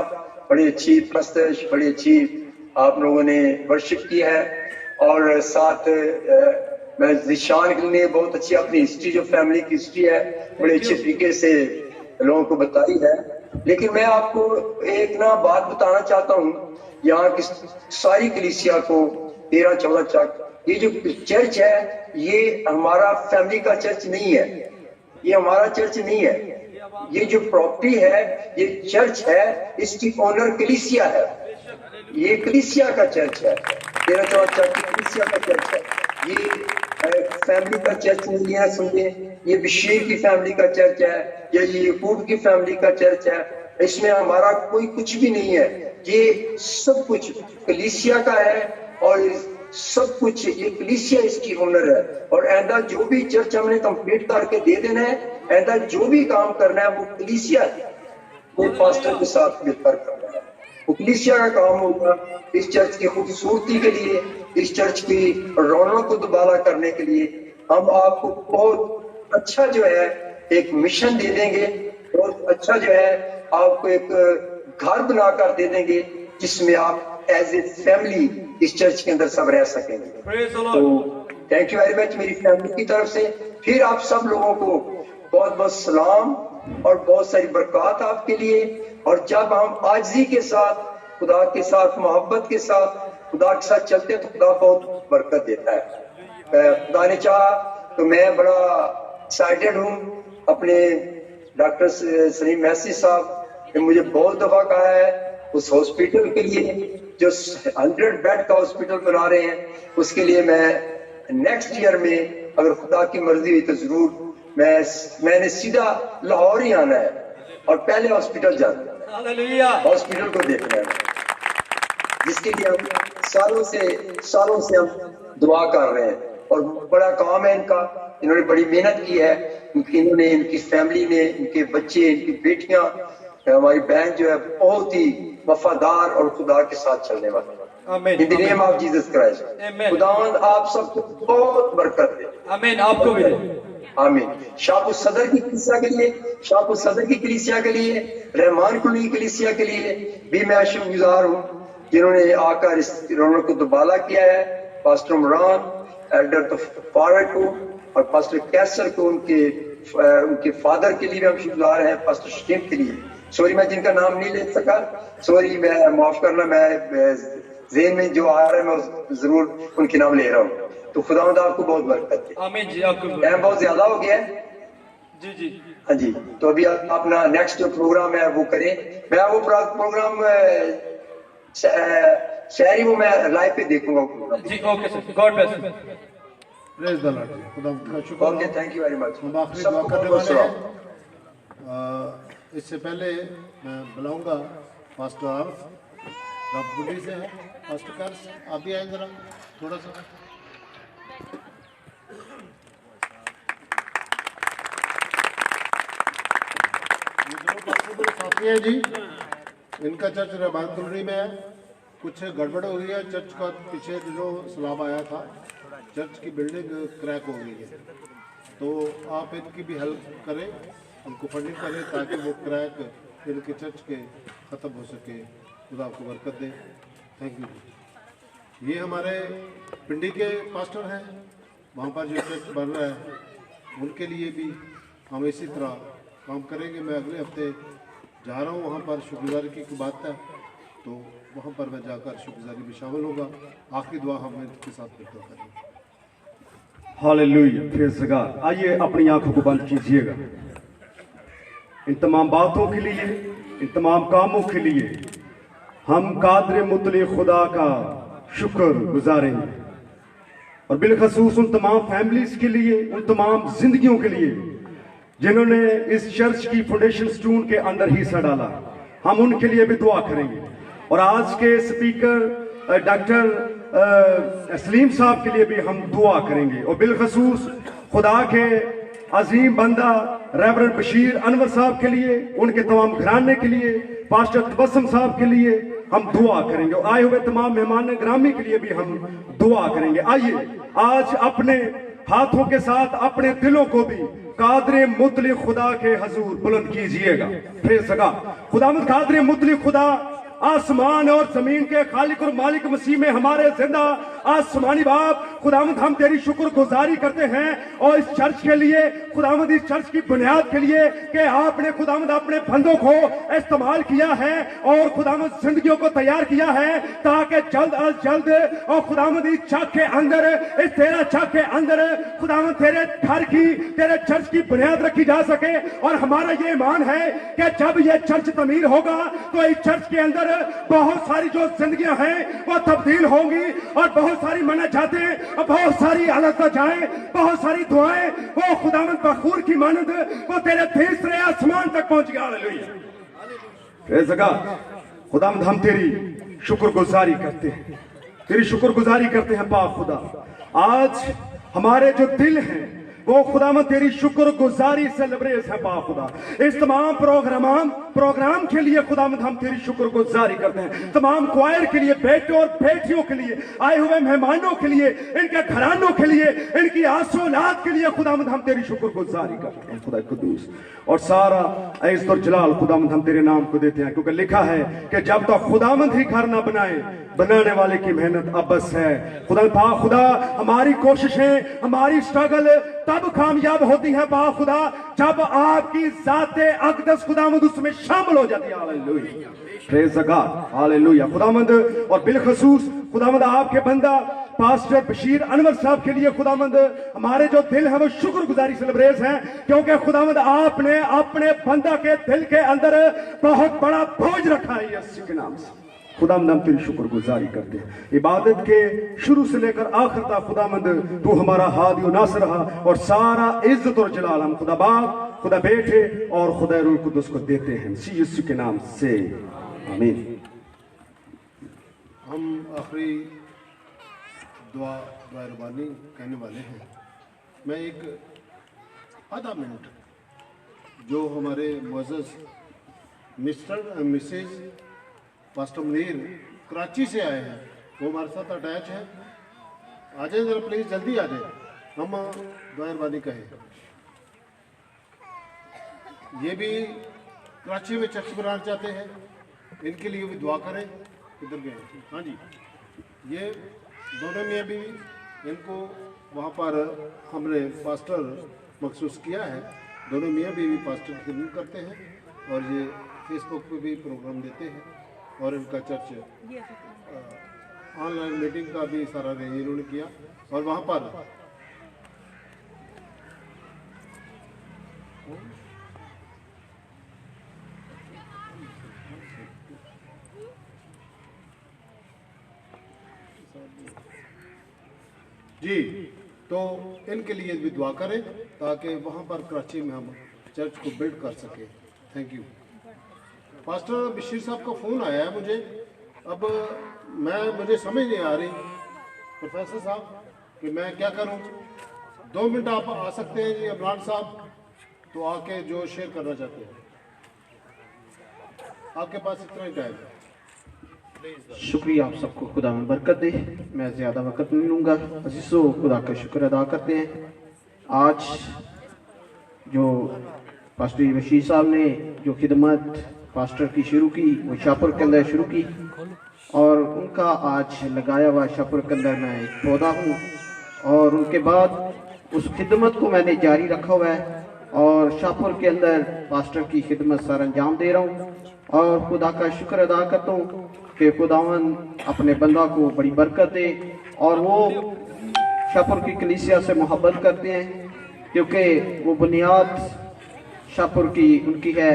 Speaker 8: बड़ी अच्छी प्रस्तुति, बड़ी अच्छी आप लोगों ने वर्शिप की है। और साथ मैं जिशान के लिए बहुत अच्छी अपनी हिस्ट्री, जो फैमिली की हिस्ट्री है, बड़े अच्छे तरीके से लोगों को बताई है। लेकिन मैं आपको एक ना बात बताना चाहता हूँ, यहाँ की सारी कलीसिया को 13-14 चर्च, ये जो चर्च है ये हमारा फैमिली का चर्च नहीं है, ये हमारा चर्च नहीं है। ये जो प्रॉपर्टी है ये चर्च है, इसकी ओनर कलीसिया है। ये कलीसिया का चर्च है, 13-14 चर्च कलीसिया का चर्च है। ये फैमिली का चर्च नहीं है, समझे। ये बशीर की फैमिली का चर्च है या ये यकूब की फैमिली का चर्च है। इसमें हमारा कोई कुछ भी नहीं है, ये सब कुछ कलीसिया का है और सब कुछ ये कलीसिया इसकी ओनर है। और ऐसा जो भी चर्च हमने कंप्लीट करके दे देना है, ऐसा जो भी काम करना है वो कलीसिया, वो पास्टर के साथ मिलकर करना है, वो कलीसिया का काम होगा। इस चर्च की खूबसूरती के लिए, इस चर्च की रौनक को दोबारा करने के लिए हम आपको बहुत अच्छा जो है एक मिशन दे देंगे, बहुत अच्छा जो है आपको एक घर बनाकर दे देंगे जिसमें आप एज ए फैमिली इस चर्च के अंदर सब रह सकेंगे। तो थैंक यू वेरी मच मेरी फैमिली की तरफ से। फिर आप सब लोगों को बहुत बहुत सलाम और बहुत सारी बरकत आपके लिए। और जब हम आजिज़ी के साथ, खुदा के साथ, मोहब्बत के साथ खुदा के साथ चलते हैं तो खुदा बहुत बरकत देता है। खुदा ने चाहा तो मैं बड़ा एक्साइटेड हूँ। अपने डॉक्टर सलीम मैसी साहब ने मुझे बहुत दफा कहा है उस हॉस्पिटल के लिए जो 100 बेड का हॉस्पिटल बना रहे हैं, उसके लिए मैं नेक्स्ट ईयर में अगर खुदा की मर्जी हुई तो जरूर मैंने सीधा लाहौर ही आना है और पहले हॉस्पिटल जाना है, हॉस्पिटल को देखना है, जिसके लिए हम सालों से हम दुआ कर रहे हैं। और बड़ा काम है इनका, इन्होंने बड़ी मेहनत की है, इन्होंने, इनकी फैमिली ने, इनके बच्चे, इनकी बेटियां, हमारी बहन जो है बहुत ही वफादार और खुदा के साथ चलने वाले। In the name of Jesus Christ, खुदावंद आप सबको बहुत बरकत दे।
Speaker 4: आमीन। आपको भी
Speaker 8: आमीन। शाहपुर सदर की कलीसिया के लिए, शाहपुर सदर की कलीसिया के लिए, रहमान कुली कलीसिया के लिए भी मैं शुक्रगुजार हूँ जिन्होंने आकर इस रौनक को दोबारा किया है। पास्टर इमरान, एल्डर तो फारूक को और पास्टर कैसर को, उनके फादर के लिए भी हम शुक्रगुजार हैं, पास्टर शकीम के लिए। सॉरी मैं जिनका नाम नहीं ले सका, सॉरी, मैं माफ करना, मैं ज़हन में जो आ रहा है मैं जरूर उनके नाम ले रहा हूँ। तो खुदावंद आपको बहुत बरकत दे।
Speaker 4: आमीन जी। आपको
Speaker 8: टाइम बहुत ज्यादा हो गया है
Speaker 4: जी।
Speaker 8: हाँ जी, तो अभी आप अपना नेक्स्ट जो प्रोग्राम है वो करें। मैं वो प्रोग्राम शहरी वो मैं लाइव पे देखूंगा
Speaker 4: जी। Okay sir, god bless you.
Speaker 3: Praise the lord. खुदा का शुक्र।
Speaker 8: Okay, thank you very much.
Speaker 3: हम आखिरी दुआ करने वाले हैं। इससे पहले मैं बुलाऊंगा पास्टर आरफ, रबगुडी से है। पास्टर कर्स आप भी आए जरा थोड़ा सा। ये दोनों पास्टर मेरे साथी हैं जी, इनका चर्च रहमानपुरी में है। कुछ गड़बड़ हो गई है चर्च का, पिछले दिनों सलाब आया था, चर्च की बिल्डिंग क्रैक हो गई है, तो आप इनकी भी हेल्प करें, उनको फंडिंग करें ताकि वो क्रैक इनके चर्च के ख़त्म हो सके। खुदा आपको बरकत दे। Thank you. ये हमारे पिंडी के पास्टर हैं, वहाँ पर जो चर्च बन रहा है उनके लिए भी हम इसी तरह काम करेंगे। मैं अगले हफ्ते जा रहा हूँ वहाँ पर, शुक्रगुजारी की बात है, तो वहाँ पर मैं जाकर शुक्रगुजारी में शामिल होगा। आखिरी दुआ हम इनके साथ मिलकर करेंगे।
Speaker 9: Hallelujah, praise God. आइए अपनी आंखों को बंद कीजिएगा। इन तमाम बातों के लिए, इन तमाम कामों के लिए हम कादर मुतले खुदा का शुक्र गुजारेंगे, और बिलखसूस उन तमाम फैमिलीज के लिए, उन तमाम जिंदगियों के लिए जिन्होंने इस चर्च की फाउंडेशन स्टोन के अंदर हिस्सा डाला। हम उनके लिए भी दुआ करेंगे। और आज के स्पीकर डॉक्टर सलीम साहब के लिए भी हम दुआ करेंगे, और बिलखसूस खुदा के अजीम बंदा रेवरेंड बशीर अनवर साहब के लिए, उनके तमाम घराने के लिए, पास्टर तबस्सुम साहब के लिए हम दुआ करेंगे। आए हुए तमाम मेहमान ग्रामी के लिए भी हम दुआ करेंगे। आइए आज अपने हाथों के साथ अपने दिलों को भी कादरे मुतलिक खुदा के हजूर बुलंद कीजिएगा। Praise God. खुदावंद कादरे मुतलिक खुदा, आसमान और जमीन के खालिक और मालिक मसीह में हमारे जिंदा आसमानी बाप, खुदावंद हम तेरी शुक्रगुजारी करते हैं और इस चर्च के लिए, खुदावंद इस चर्च की बुनियाद के लिए कि आपने खुदावंद अपने बंदों को इस्तेमाल किया है और खुदावंद जिंदगियों को तैयार किया है ताकि जल्द अज जल्द और खुदावंद इस चर्च के अंदर, इस तेरा चर्च के अंदर खुदावंद तेरे घर की, तेरे चर्च की बुनियाद रखी जा सके। और हमारा ये ईमान है कि जब ये चर्च तमीर होगा तो इस चर्च के अंदर बहुत सारी जो जिंदगियां हैं वो तब्दील होंगी और बहुत सारी मनाजातें और बहुत सारी अलग जाएं, बहुत सारी दुआएं वो खुदावंद बखूर की मानंद वो तेरे तीसरे आसमान तक पहुंच गया। हालेलुया। Praise God. खुदावंद हम तेरी शुक्रगुजारी करते हैं, तेरी शुक्रगुजारी करते हैं पाक खुदा। आज हमारे जो दिल हैं वो खुदावंद तेरी शुक्रगुजारी से लबरेज है पाक खुदा। इस तमाम प्रोग्राम के लिए खुदावंद हम तेरी शुक्रगुजारी करते हैं। तमाम क्वायर के लिए, बेटों और बेटियों के लिए, आए हुए मेहमानों के लिए, इनके घरानों के लिए, इनकी आसोलाद के लिए खुदावंद हम तेरी शुक्रगुजारी करते हैं खुदा कुदूस। और सारा इज्जत और जलाल खुदावंद हम तेरे नाम को देते हैं, क्योंकि लिखा है कि जब तक खुदावंद ही घर ना बनाए, बनाने वाले की मेहनत अबस है। खुदा पाक खुदा, हमारी कोशिशें, हमारी स्ट्रगल तब कामयाब होती है पाक खुदा जब आपकी ज़ाते अक़दस खुदावंद उसमें शामिल हो जाती है। हालेलुया। Praise God. हालेलुया। खुदावंद और बिलखसूस खुदावंद आपके बंदा पास्टर बशीर अनवर साहब के लिए खुदावंद हमारे जो दिल है वो शुक्रगुजारी से लबरेज हैं, क्योंकि खुदावंद आपने अपने बंदा के दिल के अंदर बहुत बड़ा बोझ रखा है यीशु के नाम से। खुदावंद हम तेरी शुक्रगुजारी करते हैं। इबादत के शुरू से लेकर आखिर तक खुदावंद तू हमारा हादी और नासर रहा और सारा इज्जत और जलाल हम खुदा बाप, खुदा बेटे और खुदा रूह कुदूस को देते हैं यीशु के नाम से, आमीन।
Speaker 3: हम आखिरी दुआ रबानी कहने वाले हैं। मैं एक आधा मिनट जो हमारे मुअज़्ज़ज़ mister mrs pastor Munir Karachi से आए हैं वो हमारे साथ अटैच है। आ जाए जरा प्लीज़, जल्दी आ जाए, हम दुआ रबानी कहें। ये भी कराची में चर्च बनाना चाहते हैं, इनके लिए भी दुआ करें। किधर गए? हाँ जी, ये दोनों मियाँ बीवी, इनको वहाँ पर हमने पास्टर मखसूस किया है। दोनों मियाँ बीवी पास्टर की खिदमत करते हैं और ये फेसबुक पे भी प्रोग्राम देते हैं और इनका चर्च ऑनलाइन मीटिंग का भी सारा अरेंज इन्होंने किया और वहाँ पर जी, तो इनके लिए भी दुआ करें ताकि वहाँ पर कराची में हम चर्च को बिल्ड कर सकें। Thank you. पास्टर बशीर साहब का फ़ोन आया है मुझे, अब मुझे समझ नहीं आ रही प्रोफेसर साहब कि मैं क्या करूं। 2 मिनट आप आ सकते हैं जी इमरान साहब, तो आके जो शेयर करना चाहते हैं आपके पास इतना ही टाइम है।
Speaker 10: शुक्रिया आप सबको, खुदा में बरकत दे। मैं ज़्यादा वक्त नहीं लूँगा। अजीज़ो, खुदा का शुक्र अदा करते हैं। आज जो पास्टर बशीर साहब ने जो खिदमत पास्टर की शुरू की वो शाहपुर के अंदर शुरू की और उनका आज लगाया हुआ शाहपुर के अंदर मैं एक पौधा हूँ और उनके बाद उस खिदमत को मैंने जारी रखा हुआ है और शाहपुर के अंदर पास्टर की खिदमत सर अंजाम दे रहा हूँ और खुदा का शुक्र अदा करता हूँ कि खुदावन अपने बंदा को बड़ी बरकत दे और वो शाहपुर की कलीसिया से मोहब्बत करते हैं क्योंकि वो बुनियाद शाहपुर की उनकी है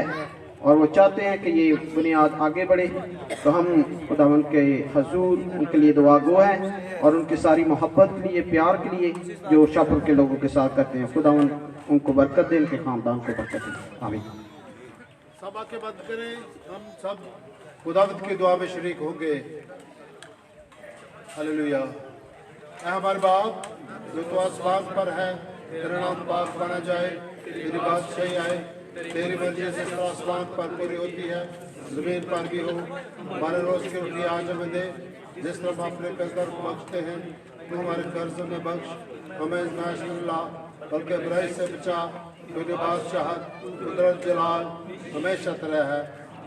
Speaker 10: और वो चाहते हैं कि ये बुनियाद आगे बढ़े। तो हम खुदावन के हजूर उनके लिए दुआ गो हैं और उनकी सारी मोहब्बत के लिए, प्यार के लिए जो शाहपुर के लोगों के साथ करते हैं। खुदावन उनको बरकत दे, उनके खानदान को बरकत दे। आमीन।
Speaker 3: सब आके बंद करें, हम सब खुदावंद की दुआ में शरीक होंगे। हालेलुया। ऐ हमारे बाप जो तो आसमान पर है, तेरा नाम पाक माना जाए, तेरी बात सही आए, तेरी मर्जी जिस तरह आसमान पर पूरी होती है जमीन पर भी हो। हमारे रोज की रोटी आज हमें दे, जिस तरह हम अपने कर्जदार को बख्शते हैं, तू हमारे कर्ज में बख्श, हमें इज़्ज़त में ला, बल्कि बुराई से बचा। क्योंकि बादशाहत, कुदरत, जलाल हमेशा तेरा है।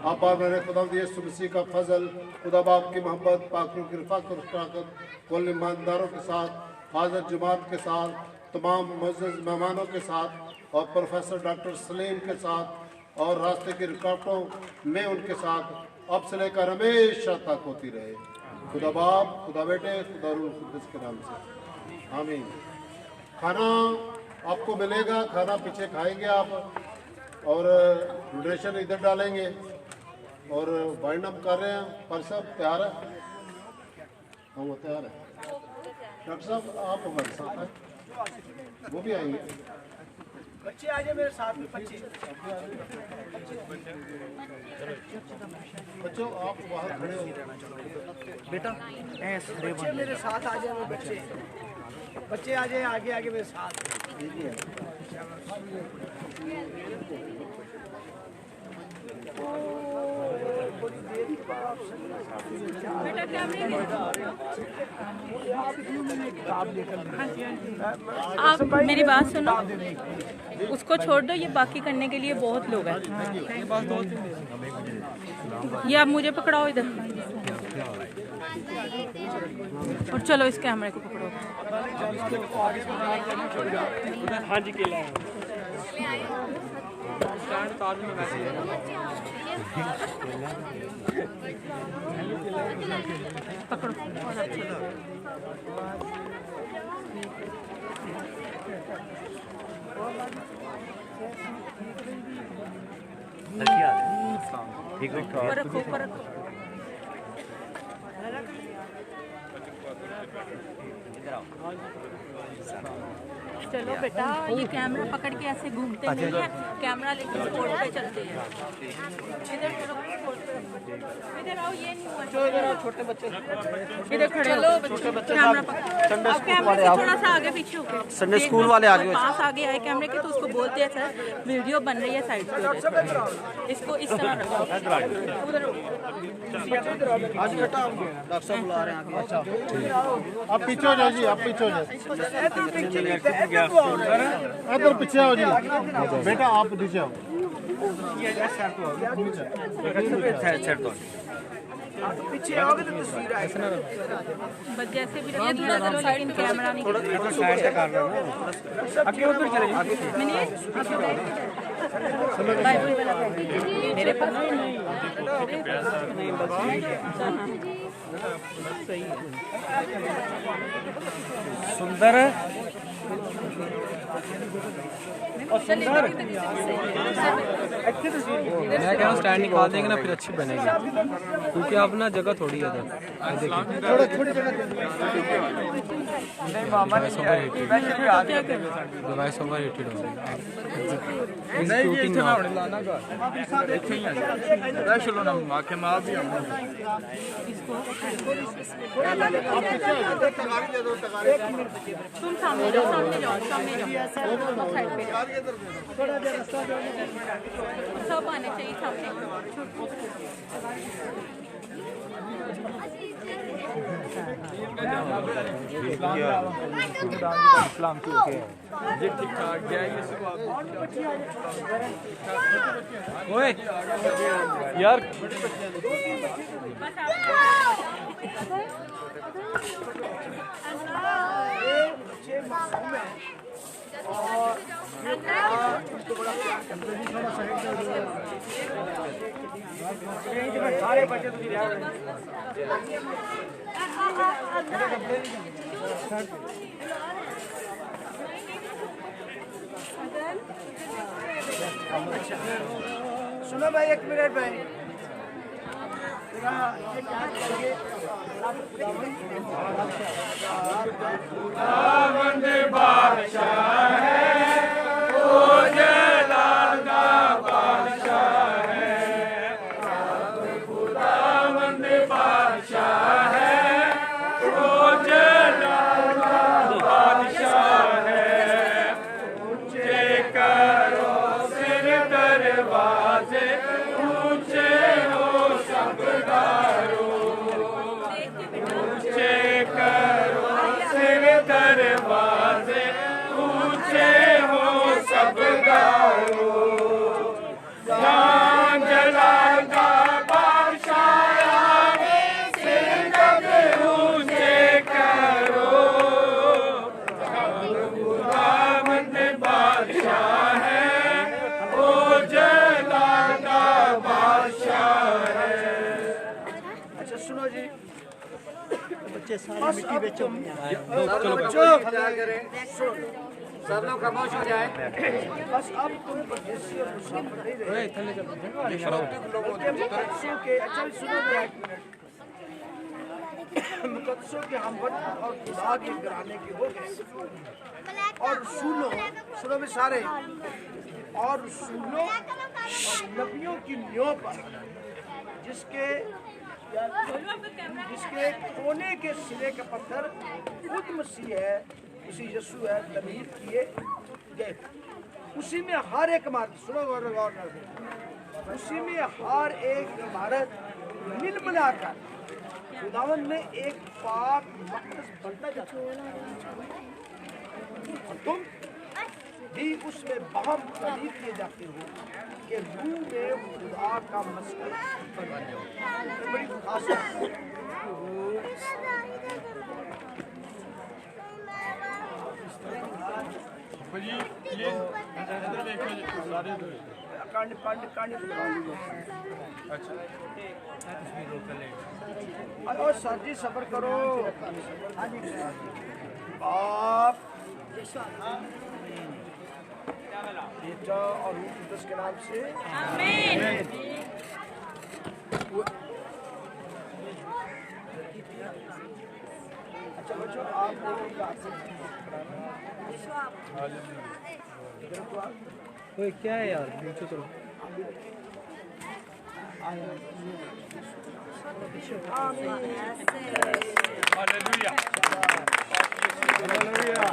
Speaker 3: आप मेरे खुदा यीशु मसीह का फजल, खुदा बाप की मोहब्बत, पाकों की रफ़ाक़त और शफ़क़त कुल ईमानदारों के साथ, हाज़िर जमात के साथ, तमाम मुअज़्ज़ज़ मेहमानों के साथ और प्रोफेसर डॉक्टर सलीम के साथ और रास्ते की रुकावटों में उनके साथ अब से लेकर हमेशा तक होती रहे। खुदा बाप, खुदा बेटे, खुदा रूह कुद्दुस के नाम से आमीन। खाना आपको मिलेगा, खाना पीछे खाएंगे आप और डोनेशन इधर डालेंगे और वाइंड अप कर रहे हैं। पर सब तैयार है? हम तैयार है। डॉक्टर साहब आप हमारे साथ हैं, वो भी आएंगे।
Speaker 1: बच्चे आ जाए मेरे साथ में, बच्चे
Speaker 3: बच्चों आप बाहर खड़े हो
Speaker 1: बेटा, बच्चे मेरे साथ आ जाए। बच्चे आ जाए आगे आगे मेरे साथ।
Speaker 6: बेटा कैमरे में आप मेरी बात सुनो, उसको छोड़ दो, ये बाकी करने के लिए बहुत लोग हैं। ये आप मुझे पकड़ाओ इधर और चलो इस कैमरे को पकड़ो।
Speaker 7: हाँ जी केला
Speaker 6: पकड़ो और आप चलो।
Speaker 7: ठीक है,
Speaker 6: ऊपर रखो, ऊपर रखो। चलो बेटा, ये कैमरा पकड़ के ऐसे घूमते नहीं है, कैमरा लेके स्पोर्ट पे चलते हैं। इधर थोड़ा स्पोर्ट पे रखो। इधर आओ, ये नहीं हुआ। इधर आओ, छोटे बच्चे इधर खड़े हो। छोटे बच्चे कैमरा पकड़ो, कैमरे से थोड़ा सा आगे पीछे होके। संडे स्कूल वाले आगे पास आगे आए कैमरे के, तो उसको बोलते हैं सर वीडियो बन रही है, साइड पे हो जाए। इसको इस तरह रखो। उधर
Speaker 2: आज बेटा डॉक्टर साहब बुला रहे हैं। अच्छा
Speaker 3: आप पीछे हो जाओ जी, आप पीछे हो जाओ। इधर पीछे आओ जी बेटा, आप पीछे आओ।
Speaker 1: पीछे आओगे तो तस्वीर आएगी।
Speaker 6: बस जैसे भी रखिए, थोड़ा चलो, लेकिन कैमरा नहीं।
Speaker 7: थोड़ा साइड से कर रहा हूं, आगे उधर चले
Speaker 6: मेरे पास
Speaker 7: सुंदर और सुंदर।
Speaker 4: मैं कह रहा हूँ स्टैंड निकाल देंगे ना, फिर अच्छी बनेगी, क्योंकि अब ना जगह थोड़ी है डिवाइस ओवर हीटेड हो
Speaker 6: तुम सामने जाओ, सामने जाओ, सामने जाओ, साइड पे जाओ। सब आने चाहिए सामने।
Speaker 7: इस्लाम की ओके ये ठीक ठाक गया ये सब। ओए यार सारे बच्चे
Speaker 1: सुनो भाई, एक मिनट भाई। बादशाह है वो, जलाल का बादशाह है। खुदावंद बादशाह है वो, जलाल का बादशाह है। ऊंचे करो सिर दर
Speaker 7: दरवाजे ऊंचे हो सब दारो, ऊंचे करो सिर दरवाजे ऊंचे हो सब दारो, जान जलाता बादशाह आवे सिर कद ऊंचे करो, खुदावंद बादशाह है ओ जलाता बादशाह है।
Speaker 1: अच्छा सुनो जी,
Speaker 2: बच्चे सारे मिट्टी बेचो।
Speaker 7: सब लोग खामोश हो जाए।
Speaker 1: बस अब तुम परदेसी और मुसाफिर नहीं रहे मुकद्दसों के। अच्छा सुनो जरा एक मिनट, मुकद्दसों के हम और खुदा के घराने के हो गए, और सुनो सुनो भी सारे, और सुनो नबियों की नियों पर जिसके कोने के सिरे का पत्थर खुद मसीह है, उसी यीशु है, तमीर किए गए। उसी में हर एक इमारत, सुनो गौर कर, उसी में हर एक इमारत मिल मिलाकर खुदावंद ने एक पाक मक़दस बनता जाता है, और तुम भी उसमें बहम तमीर किए जाते हो कि रूह में खुदा का मस्कन बन जाओ। बड़ी खास बात है। अरे सर जी सब्र करो। बाप बेटा और रूह कुद्दुस के नाम से आमीन। अच्छा बच्चों, आप लोगों का
Speaker 4: क्या है यार, नीचे चलो।
Speaker 7: Hallelujah hallelujah.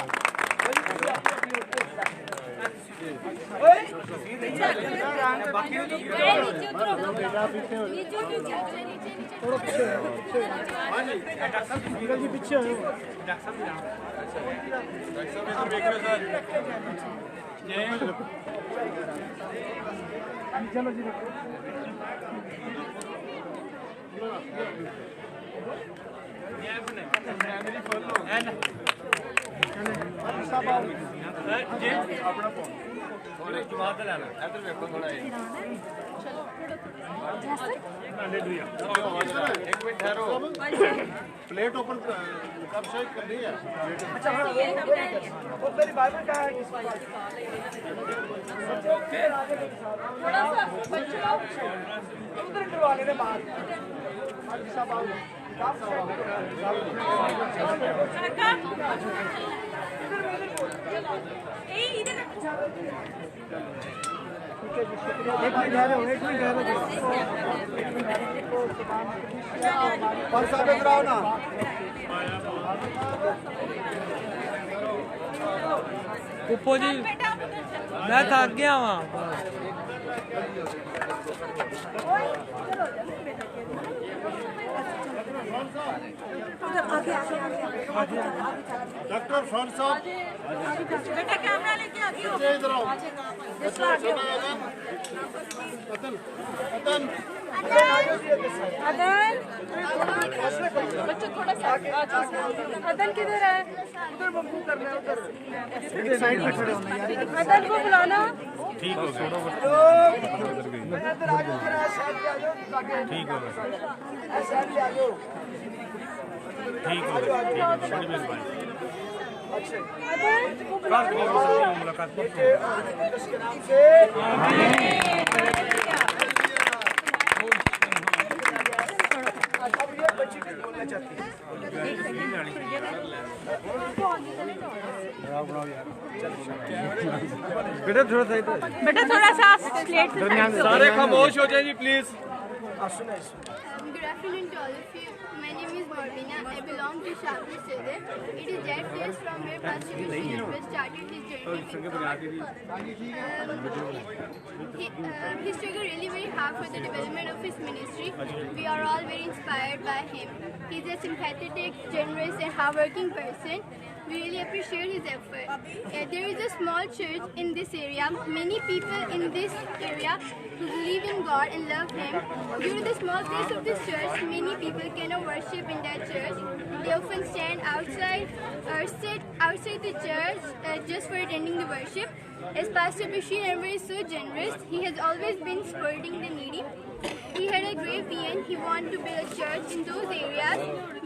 Speaker 1: चलो जी अपना थोड़े जवाब लेना इधर देखो थोड़ा एक मिनट ठहरो, प्लेट ओपन कब से करनी है। अच्छा वो मेरी बाइबल का है, थोड़ा सा उधर करवा लेने बात साहब एक मिनट ठहरो, एक मिनट ठहरो और साहब कराओ ना।
Speaker 7: पुप्पो जी मैं थक गया वहाँ।
Speaker 3: डॉक्टर फन साहब
Speaker 6: बेटा कैमरा लेके आगे हो।
Speaker 3: इधर आओ।
Speaker 6: बच्चों थोड़ा सा अदन किधर है?
Speaker 1: उधर बम्बू करना है, उधर
Speaker 2: साइड में खड़े होना यार।
Speaker 6: अदन को बुलाना।
Speaker 7: ठीक हो गया,
Speaker 1: इधर आ जाओ, जरा साइड पे आ जाओ,
Speaker 7: ठीक हो गया,
Speaker 1: साइड पे आ जाओ।
Speaker 7: ठीक हो गया, बड़ी मेहरबानी।
Speaker 1: अच्छा
Speaker 7: मुलाकात
Speaker 1: इसके नाम से अब ये बच्ची कुछ बोलना चाहती है।
Speaker 7: बेटा थोड़ा सा
Speaker 6: बेटा थोड़ा सा प्लेट
Speaker 7: सारे खामोश हो जाए जी please.
Speaker 11: Good afternoon to all of you. My name is Marvina. I belong to Shabri Sede. It is that place from where Pastor Messiah started his journey with God. he struggled really very hard for the development of his ministry. We are all very inspired by him. He's a sympathetic, generous and hardworking person. We really appreciate his effort. There is a small church in this area. Many people in this area who believe in God and love Him. Due to the small place of this church, many people cannot worship in that church. They often stand outside or sit outside the church just for attending the worship. As Pastor Bashir Anwar is so generous, he has always been supporting the needy. He had a great vision. He wanted to build a church in those areas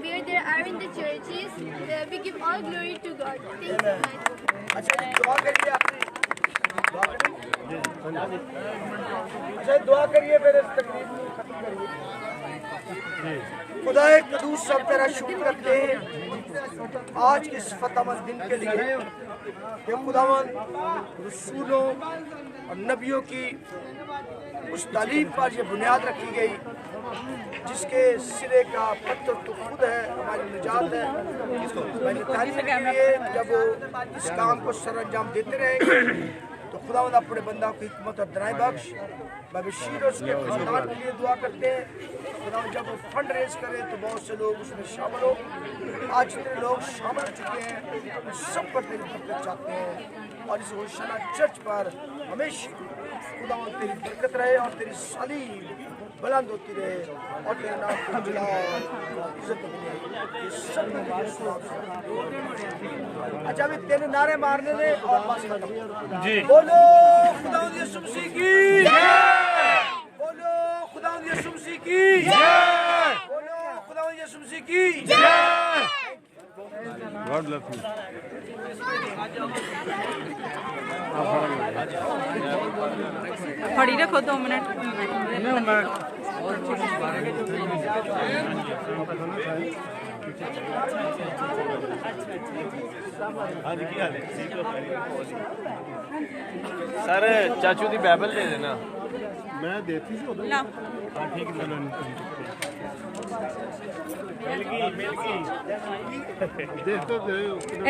Speaker 11: where there aren't the churches. We give all glory to God. Thank you so much.
Speaker 1: अच्छा दुआ करिए फिर इस तकरीर को खत्म करिए। खुदाए कदूस सब तेरा शुक्र करते हैं आज के इस फतहमंद दिन के लिए कि खुदावन रसूलों और नबियों की उस तालीम पर ये बुनियाद रखी गई जिसके सिरे का पत्थर तो खुद है, हमारी निजात है। मैंने तारीफ के लिए जब वो इस काम को सरअंजाम देते रहेंगे तो खुदावंद अपने बंदा को हिकमत और दराए बख्श। मैं बशीर और उसके खानदान के लिए दुआ करते हैं। खुदावंद जब वो फंड रेज करे तो बहुत से लोग उसमें शामिल हो। आज जितने लोग शामिल हो चुके हैं उन सब पर तेरी बरकत चाहते हैं और इस होशाना चर्च पर हमेशा खुदावंद तेरी बरकत रहे और तेरी सलीब बुलंद होती रहे और तेरे नाम को जलाल इज्जत मिले। ये सब अच्छा अभी तेरे नारे मारने दे और बस जी बोलो खुदावंद यीशु मसीह की जय, बोलो खुदावंद यीशु मसीह की जय, बोलो खुदावंद यीशु मसीह की जय।
Speaker 7: God bless you.
Speaker 6: खड़ी रखो 2 मिनट।
Speaker 7: सर चाचू दी बाइबल दे देना।
Speaker 3: मैं देती थी उधर।
Speaker 7: हाँ ठीक है चलो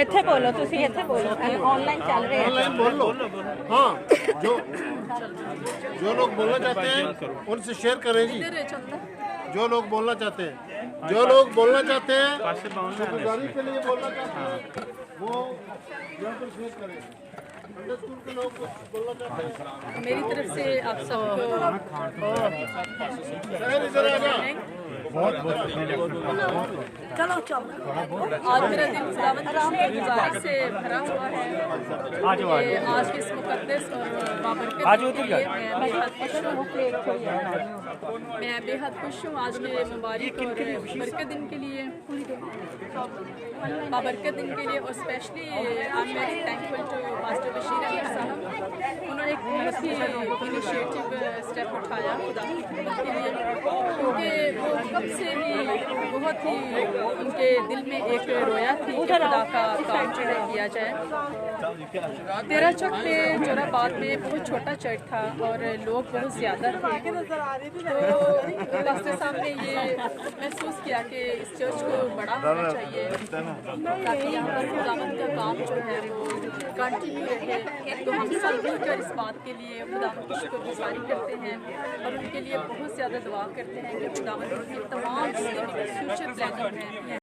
Speaker 6: ਇੱਥੇ ਬੋਲੋ ਤੁਸੀਂ ਇੱਥੇ ਬੋਲੋ ऑनलाइन चल रहे हैं
Speaker 3: ऑनलाइन बोल लो। हाँ जो लोग बोलना चाहते हैं उनसे शेयर करें जी। जो लोग बोलना चाहते हैं शुक्रगुजारी के लिए बोलना चाहते हैं वो यहाँ पर शेयर करें। स्कूल के लोग बोलना चाहते हैं।
Speaker 6: मेरी तरफ से आप सबको चलो आज मेरा दिन खुदावंद की शुक्रगुजारी से भरा हुआ है। आज के इस मुकद्दस और बाबरकत के लिए मैं बेहद खुश हूँ। आज के मुबारक और बरकत दिन के लिए, बाबरकत दिन के लिए और specially I am very thankful to pastor Bashir Ahmad sahab. उन्होंने एक बहुत ही इनिशिएटिव स्टेप उठाया खुदा की खिदमत के लिए क्योंकि वो कब से ही बहुत ही उनके दिल में एक रोया थी कि खुदा का काम जो है किया जाए। 13 चौक में जोराबाद में बहुत छोटा चर्च था और लोग बहुत ज़्यादा थे तो पास्टर साहब ने ये महसूस किया कि इस चर्च को बड़ा होना चाहिए ताकि यहाँ पर खुदावंद का काम जो है वो कंटिन्यू रहे। तो हम सब मिलकर इस बात के लिए खुदावंद की शुक्रगुजारी करते हैं और उनके लिए बहुत ज़्यादा दुआ करते हैं कि खुदावंद उनकी तमाम फ्यूचर प्लानिंग है